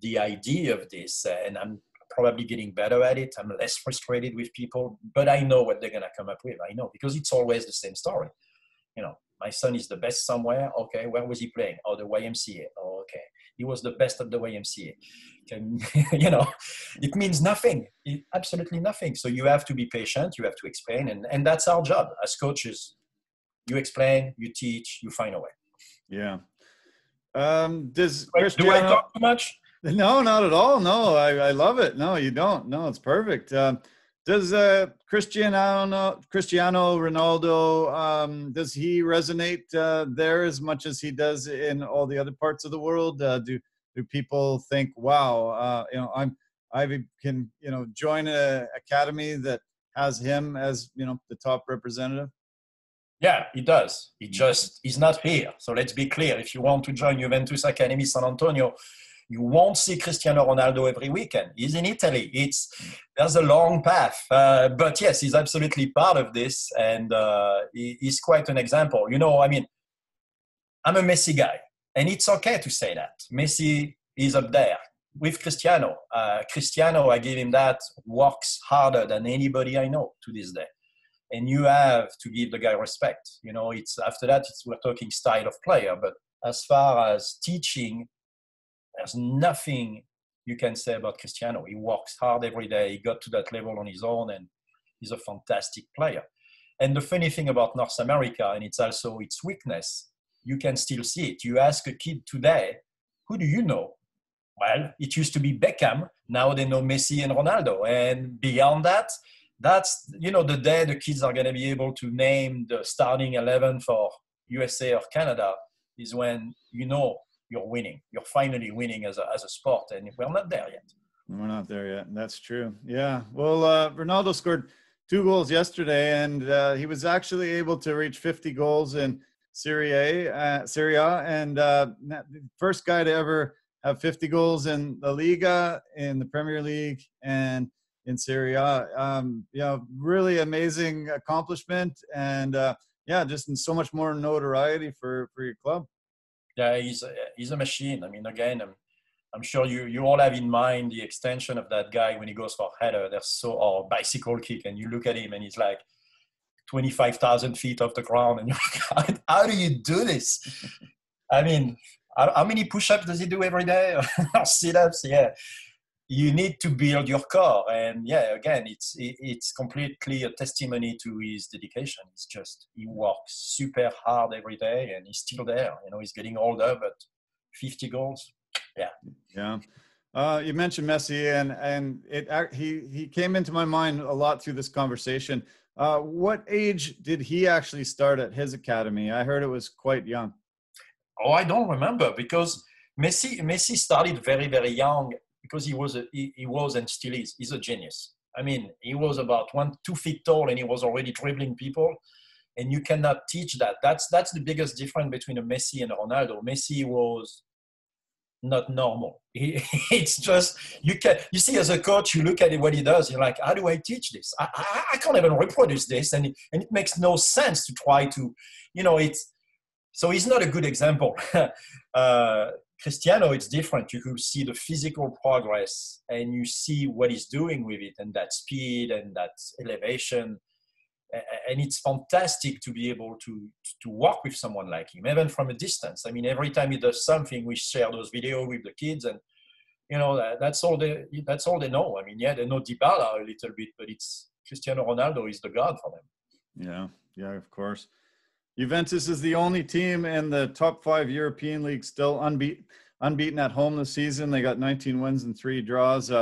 the idea of this. And I'm probably getting better at it. I'm less frustrated with people, but I know what they're going to come up with. I know, because it's always the same story. You know, my son is the best somewhere. Okay, where was he playing? Oh, the YMCA. Oh, okay. He was the best at the YMCA. You know, it means nothing. Absolutely nothing. So you have to be patient. You have to explain. And that's our job as coaches. You explain, you teach, you find a way. Yeah. Do I talk too much? No, not at all. No, I love it. No, you don't. No, it's perfect. Does Cristiano Ronaldo, does he resonate there as much as he does in all the other parts of the world? Do people think, wow, you know, I can, you know, join an academy that has him as, you know, the top representative? Yeah, he does. He's not here. So let's be clear. If you want to join Juventus Academy San Antonio, you won't see Cristiano Ronaldo every weekend. He's in Italy. There's a long path. But yes, he's absolutely part of this. And he's quite an example. You know, I mean, I'm a Messi guy. And it's okay to say that. Messi is up there with Cristiano. Cristiano, I give him that, works harder than anybody I know to this day. And you have to give the guy respect. You know, after that, we're talking style of player. But as far as teaching, there's nothing you can say about Cristiano. He works hard every day. He got to that level on his own, and he's a fantastic player. And the funny thing about North America, and it's also its weakness, you can still see it. You ask a kid today, who do you know? Well, it used to be Beckham. Now they know Messi and Ronaldo. And beyond that, that's, you know, the day the kids are going to be able to name the starting 11 for USA or Canada is when, you know, you're winning. You're finally winning as a sport. And we're not there yet. We're not there yet. That's true. Yeah. Well, Ronaldo scored 2 goals yesterday, and he was actually able to reach 50 goals in Serie A, and the first guy to ever have 50 goals in La Liga, in the Premier League, and in Serie A. You know, really amazing accomplishment, and yeah, just so much more notoriety for your club. Yeah, he's a machine. I mean, again, I'm sure you all have in mind the extension of that guy when he goes for header. Or bicycle kick, and you look at him and he's like 25,000 feet off the ground, and you're like, how do you do this? I mean, how many push-ups does he do every day? Or sit-ups? Yeah. You need to build your core. And yeah, again, it's completely a testimony to his dedication. It's just, he works super hard every day, and he's still there. You know, he's getting older, but 50 goals. Yeah. Yeah. You mentioned Messi, and he came into my mind a lot through this conversation. What age did he actually start at his academy? I heard it was quite young. Oh, I don't remember, because Messi started very, very young, because he was and still is. He's a genius. I mean, he was about 2 feet tall, and he was already dribbling people. And you cannot teach that. That's the biggest difference between a Messi and a Ronaldo. Messi was not normal. It's just, you see, as a coach, you look at what he does, you're like, how do I teach this? I can't even reproduce this. And it makes no sense to try to, you know, so he's not a good example. Cristiano, it's different. You could see the physical progress and you see what he's doing with it and that speed and that elevation. And it's fantastic to be able to work with someone like him, even from a distance. I mean, every time he does something, we share those videos with the kids, and that's all they know. I mean, yeah, they know Dybala a little bit, but it's Cristiano Ronaldo is the god for them. Yeah, of course. Juventus is the only team in the top 5 European leagues still unbeaten at home this season. They got 19 wins and 3 draws.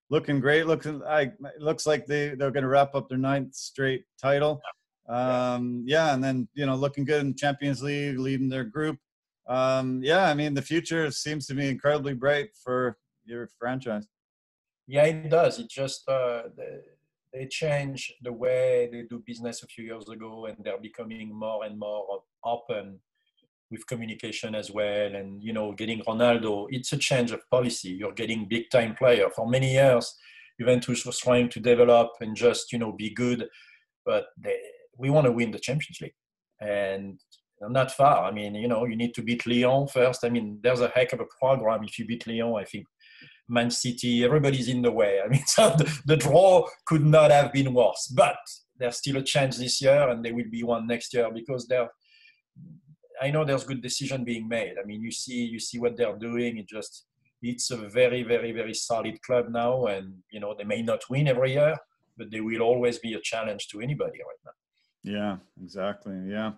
Looking great. Looks like they're going to wrap up their 9th straight title. And then looking good in the Champions League, leading their group. I mean, the future seems to be incredibly bright for your franchise. Yeah, it does. It just they changed the way they do business a few years ago, and they're becoming more and more open with communication as well. And, getting Ronaldo, it's a change of policy. You're getting big time player. For many years, Juventus was trying to develop and just, be good, but we want to win the Champions League. And not far. I mean, you need to beat Lyon first. I mean, there's a heck of a program. If you beat Lyon, I think Man City, everybody's in the way. I mean, so the draw could not have been worse, but there's still a chance this year, and there will be one next year because I know there's good decision being made. I mean, you see what they're doing. It's a very, very, very solid club now, and they may not win every year, but they will always be a challenge to anybody right now. Yeah, exactly. Yeah.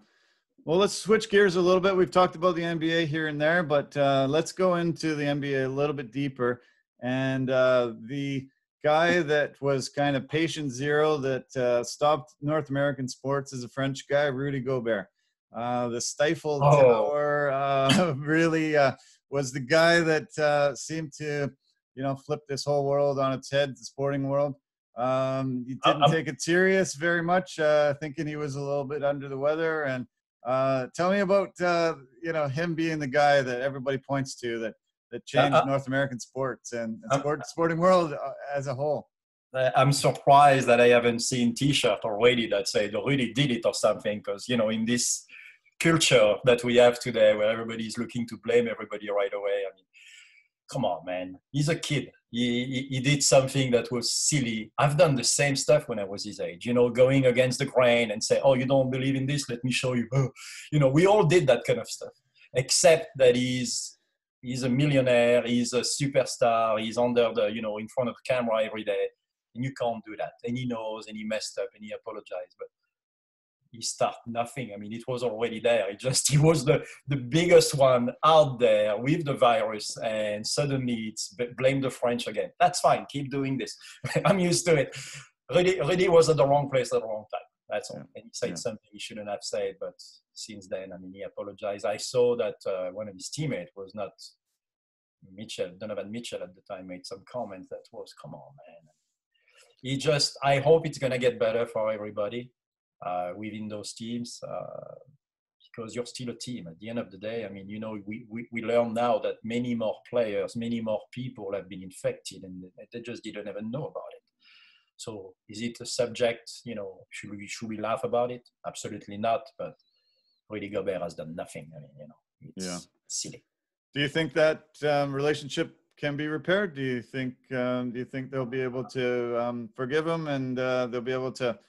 Well, let's switch gears a little bit. We've talked about the NBA here and there, but let's go into the NBA a little bit deeper. And the guy that was kind of patient zero that stopped North American sports is a French guy, Rudy Gobert. The stifled tower really was the guy that seemed to, flip this whole world on its head, the sporting world. He didn't take it serious very much, thinking he was a little bit under the weather. And tell me about, him being the guy that everybody points to that changed North American sports and sporting world as a whole. I'm surprised that I haven't seen T-shirt already that say Rudy did it or something, because, in this culture that we have today where everybody is looking to blame everybody right away. I mean, come on, man. He's a kid. He did something that was silly. I've done the same stuff when I was his age, going against the grain and say, oh, you don't believe in this? Let me show you. We all did that kind of stuff, except that he's a millionaire. He's a superstar. He's under in front of the camera every day. And you can't do that. And he knows, and he messed up, and he apologized. But he started nothing. I mean, it was already there. He was the biggest one out there with the virus, and suddenly it's blame the French again. That's fine. Keep doing this. I'm used to it. Rudy was at the wrong place at the wrong time. That's all. And he said something he shouldn't have said, but since then, I mean, he apologized. I saw that one of his teammates was not Donovan Mitchell at the time, made some comment that was, come on, man. I hope it's going to get better for everybody within those teams because you're still a team. At the end of the day, I mean, we learn now that many more players, many more people have been infected and they just didn't even know about it. So is it a subject, should we laugh about it? Absolutely not. But Rudy Gobert has done nothing. I mean, it's silly. Do you think that relationship can be repaired? Do you think they'll be able to forgive him and they'll be able to,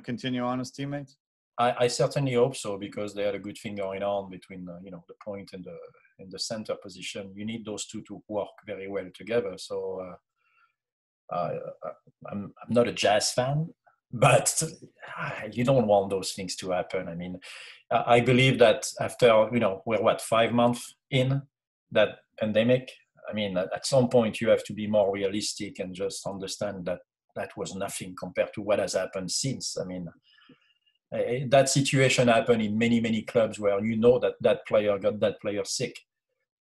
continue on as teammates? I certainly hope so, because they had a good thing going on between the point and the center position. You need those two to work very well together. So I'm not a Jazz fan, but you don't want those things to happen. I mean, I believe that after, we're 5 months in that pandemic. I mean, at some point you have to be more realistic and just understand that that was nothing compared to what has happened since. I mean, that situation happened in many, many clubs where that player got that player sick.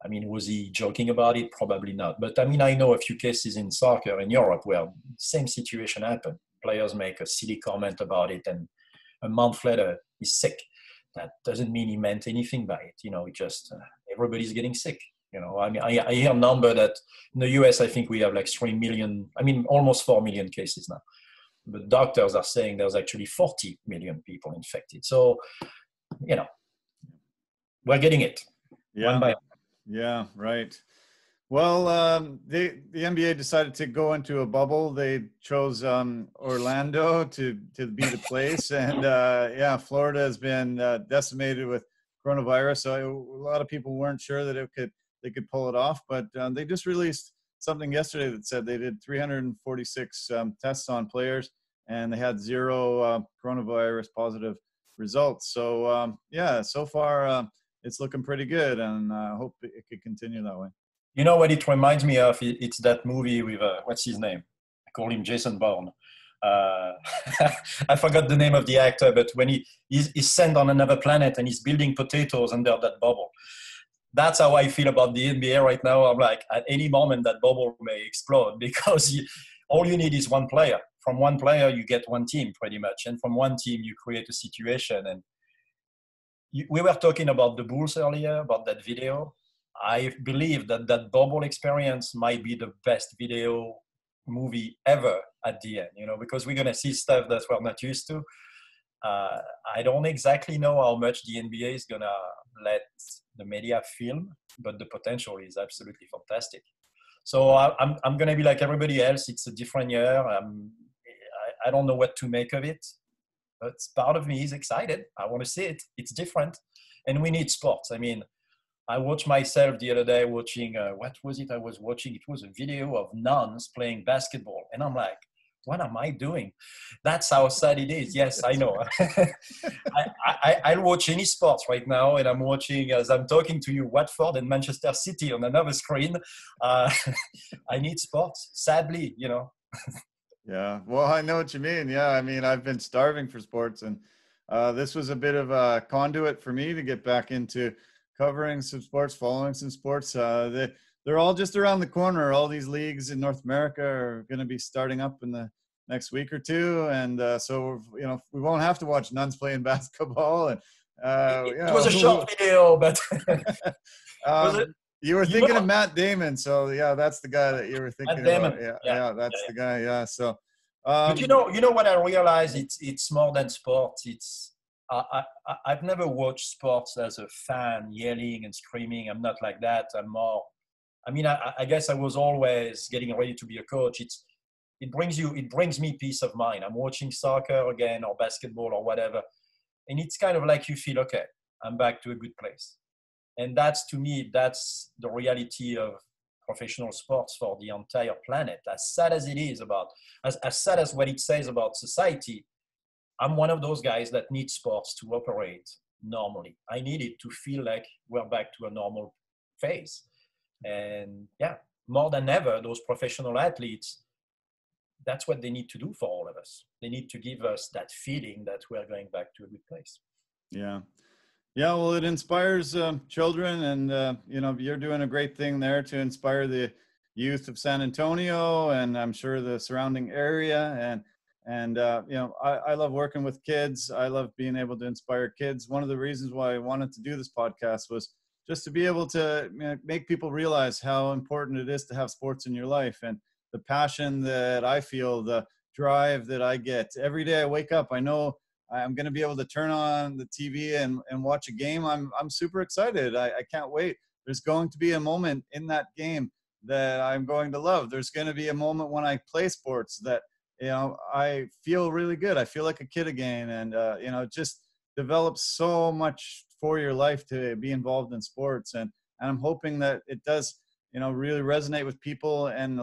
I mean, was he joking about it? Probably not. But I mean, I know a few cases in soccer in Europe where same situation happened. Players make a silly comment about it, and a month later he's sick. That doesn't mean he meant anything by it. It just everybody's getting sick. I mean, I hear a number that in the US, I think we have like 3 million. I mean, almost 4 million cases now. But doctors are saying there's actually 40 million people infected. So, we're getting it. Yeah. One by one. Yeah, right. Well, the NBA decided to go into a bubble. They chose Orlando to be the place, and yeah, Florida has been decimated with coronavirus. So a lot of people weren't sure that they could pull it off, but they just released something yesterday that said they did 346 tests on players, and they had zero coronavirus positive results. So yeah, so far it's looking pretty good, and I hope it could continue that way. You know what it reminds me of? It's that movie with, what's his name? I call him Jason Bourne. Uh, I forgot the name of the actor, but when he's sent on another planet and he's building potatoes under that bubble. That's how I feel about the NBA right now. I'm like, at any moment that bubble may explode because all you need is one player. From one player, you get one team pretty much. And from one team, you create a situation. And we were talking about the Bulls earlier, about that video. I believe that bubble experience might be the best video movie ever at the end, because we're going to see stuff that we're not used to. I don't exactly know how much the NBA is going to let the media film, but the potential is absolutely fantastic. So I'm going to be like everybody else. It's a different year. I don't know what to make of it, but part of me is excited. I want to see it. It's different. And we need sports. I mean, I watched myself the other day watching, what was it I was watching? It was a video of nuns playing basketball. And I'm like, what am I doing? That's how sad it is. Yes, I know. I'll watch any sports right now. And I'm watching, as I'm talking to you, Watford and Manchester City on another screen. I need sports, sadly, Yeah, well, I know what you mean. Yeah, I mean, I've been starving for sports, and this was a bit of a conduit for me to get back into covering some sports, following some sports. They're all just around the corner. All these leagues in North America are going to be starting up in the next week or two, and so we won't have to watch nuns playing basketball. And it was a short video, but was it? You were thinking of Matt Damon, so yeah, that's the guy that you were thinking about. Yeah, that's the guy. Yeah, so. But you know what I realized? It's more than sports. It's I've never watched sports as a fan yelling and screaming. I'm not like that. I'm more. I mean, I guess I was always getting ready to be a coach. It brings me peace of mind. I'm watching soccer again or basketball or whatever, and it's kind of like you feel okay. I'm back to a good place. And that's, to me, that's the reality of professional sports for the entire planet. As sad as it is as sad as what it says about society, I'm one of those guys that need sports to operate normally. I need it to feel like we're back to a normal phase. And yeah, more than ever, those professional athletes, that's what they need to do for all of us. They need to give us that feeling that we're going back to a good place. Yeah. Yeah, well, it inspires children, and you're doing a great thing there to inspire the youth of San Antonio, and I'm sure the surrounding area. And I love working with kids. I love being able to inspire kids. One of the reasons why I wanted to do this podcast was just to be able to make people realize how important it is to have sports in your life, and the passion that I feel, the drive that I get every day I wake up. I know I'm going to be able to turn on the TV and watch a game. I'm super excited. I can't wait. There's going to be a moment in that game that I'm going to love. There's going to be a moment when I play sports that, I feel really good. I feel like a kid again. And, it just develops so much for your life to be involved in sports. And I'm hoping that it does, really resonate with people and,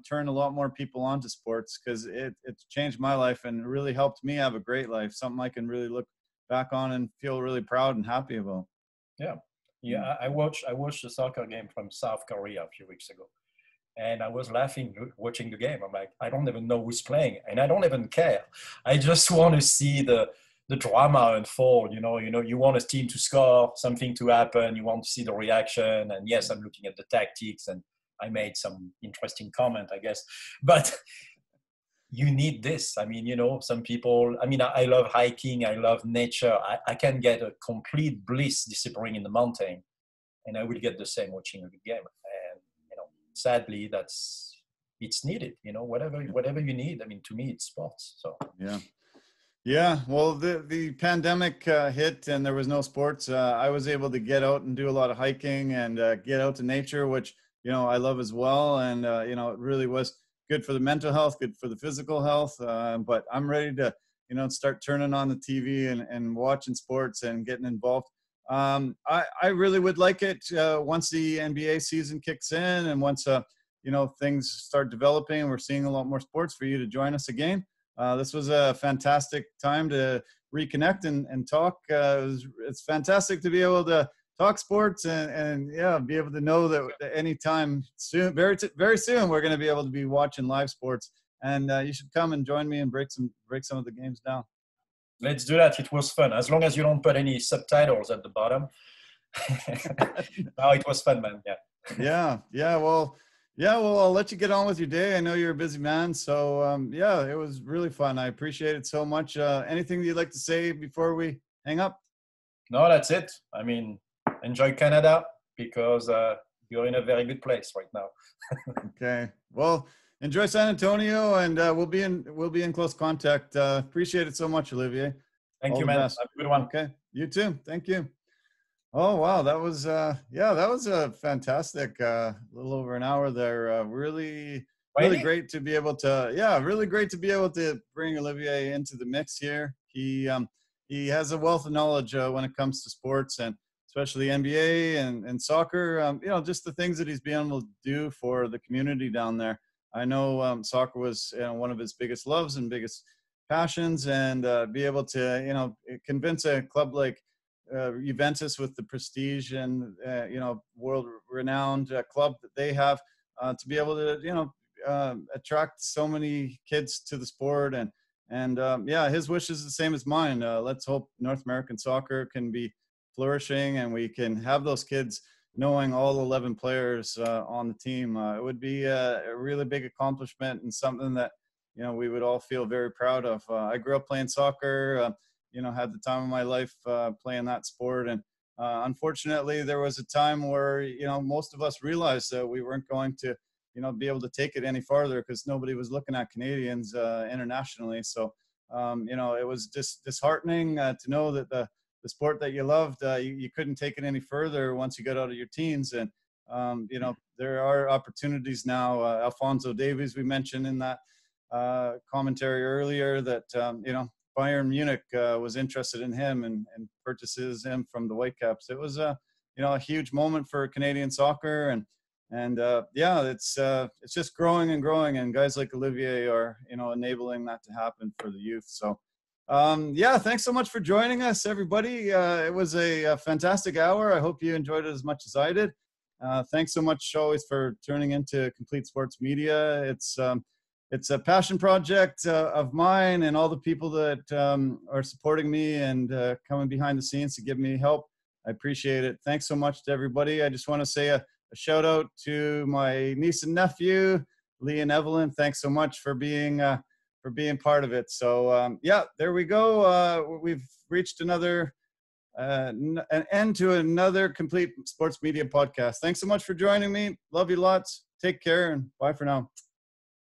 turn a lot more people onto sports, because it's changed my life and really helped me have a great life, something I can really look back on and feel really proud and happy about. Yeah. I watched a soccer game from South Korea a few weeks ago, and I was laughing watching the game. I'm like, I don't even know who's playing, and I don't even care. I just want to see the drama unfold. You want a team to score, something to happen. You want to see the reaction. And yes, I'm looking at the tactics, and I made some interesting comment, I guess. But you need this. I mean, some people, I love hiking. I love nature. I can get a complete bliss disappearing in the mountain, and I will get the same watching a good game. And, sadly, it's needed, whatever you need. I mean, to me, it's sports. So, yeah. Yeah, well, the pandemic hit and there was no sports. I was able to get out and do a lot of hiking and get out to nature, which I love as well. And it really was good for the mental health, good for the physical health. But I'm ready to start turning on the TV and watching sports and getting involved. I really would like it once the NBA season kicks in and once things start developing. We're seeing a lot more sports for you to join us again. This was a fantastic time to reconnect and talk. It's fantastic to be able to talk sports and be able to know that anytime soon, very soon, we're going to be able to be watching live sports. And you should come and join me and break some of the games down. Let's do that. It was fun. As long as you don't put any subtitles at the bottom. No, it was fun, man. Yeah. Well, I'll let you get on with your day. I know you're a busy man. So, it was really fun. I appreciate it so much. Anything you'd like to say before we hang up? No, that's it. I mean, enjoy Canada because you're in a very good place right now. Okay. Well, enjoy San Antonio, and we'll be in close contact. Appreciate it so much, Olivier. Thank you, man. Have a good one. Okay. You too. Thank you. Oh, wow. That was a fantastic, little over an hour there. Really great to be able to, bring Olivier into the mix here. He has a wealth of knowledge when it comes to sports and especially NBA and soccer, just the things that he's been able to do for the community down there. I know soccer was one of his biggest loves and biggest passions, and be able to, convince a club like Juventus with the prestige and world-renowned club that they have to be able to attract so many kids to the sport and his wish is the same as mine. Let's hope North American soccer can be flourishing and we can have those kids knowing all 11 players on the team. It would be a really big accomplishment and something that we would all feel very proud of. I grew up playing soccer. Had the time of my life playing that sport. And unfortunately, there was a time where, most of us realized that we weren't going to, be able to take it any farther because nobody was looking at Canadians internationally. So, it was just disheartening to know that the sport that you loved, you couldn't take it any further once you got out of your teens. And, there are opportunities now. Alphonso Davies, we mentioned in that commentary earlier that, Bayern Munich was interested in him and purchases him from the Whitecaps. It was a huge moment for Canadian soccer, and it's just growing and growing, and guys like Olivier are enabling that to happen for the youth. So thanks so much for joining us, everybody. It was a fantastic hour. I hope you enjoyed it as much as I did. Thanks so much always for tuning into Complete Sports Media. It's a passion project of mine and all the people that are supporting me and coming behind the scenes to give me help. I appreciate it. Thanks so much to everybody. I just want to say a shout out to my niece and nephew, Lee and Evelyn. Thanks so much for being part of it. So there we go. We've reached another an end to another Complete Sports Media podcast. Thanks so much for joining me. Love you lots. Take care and bye for now.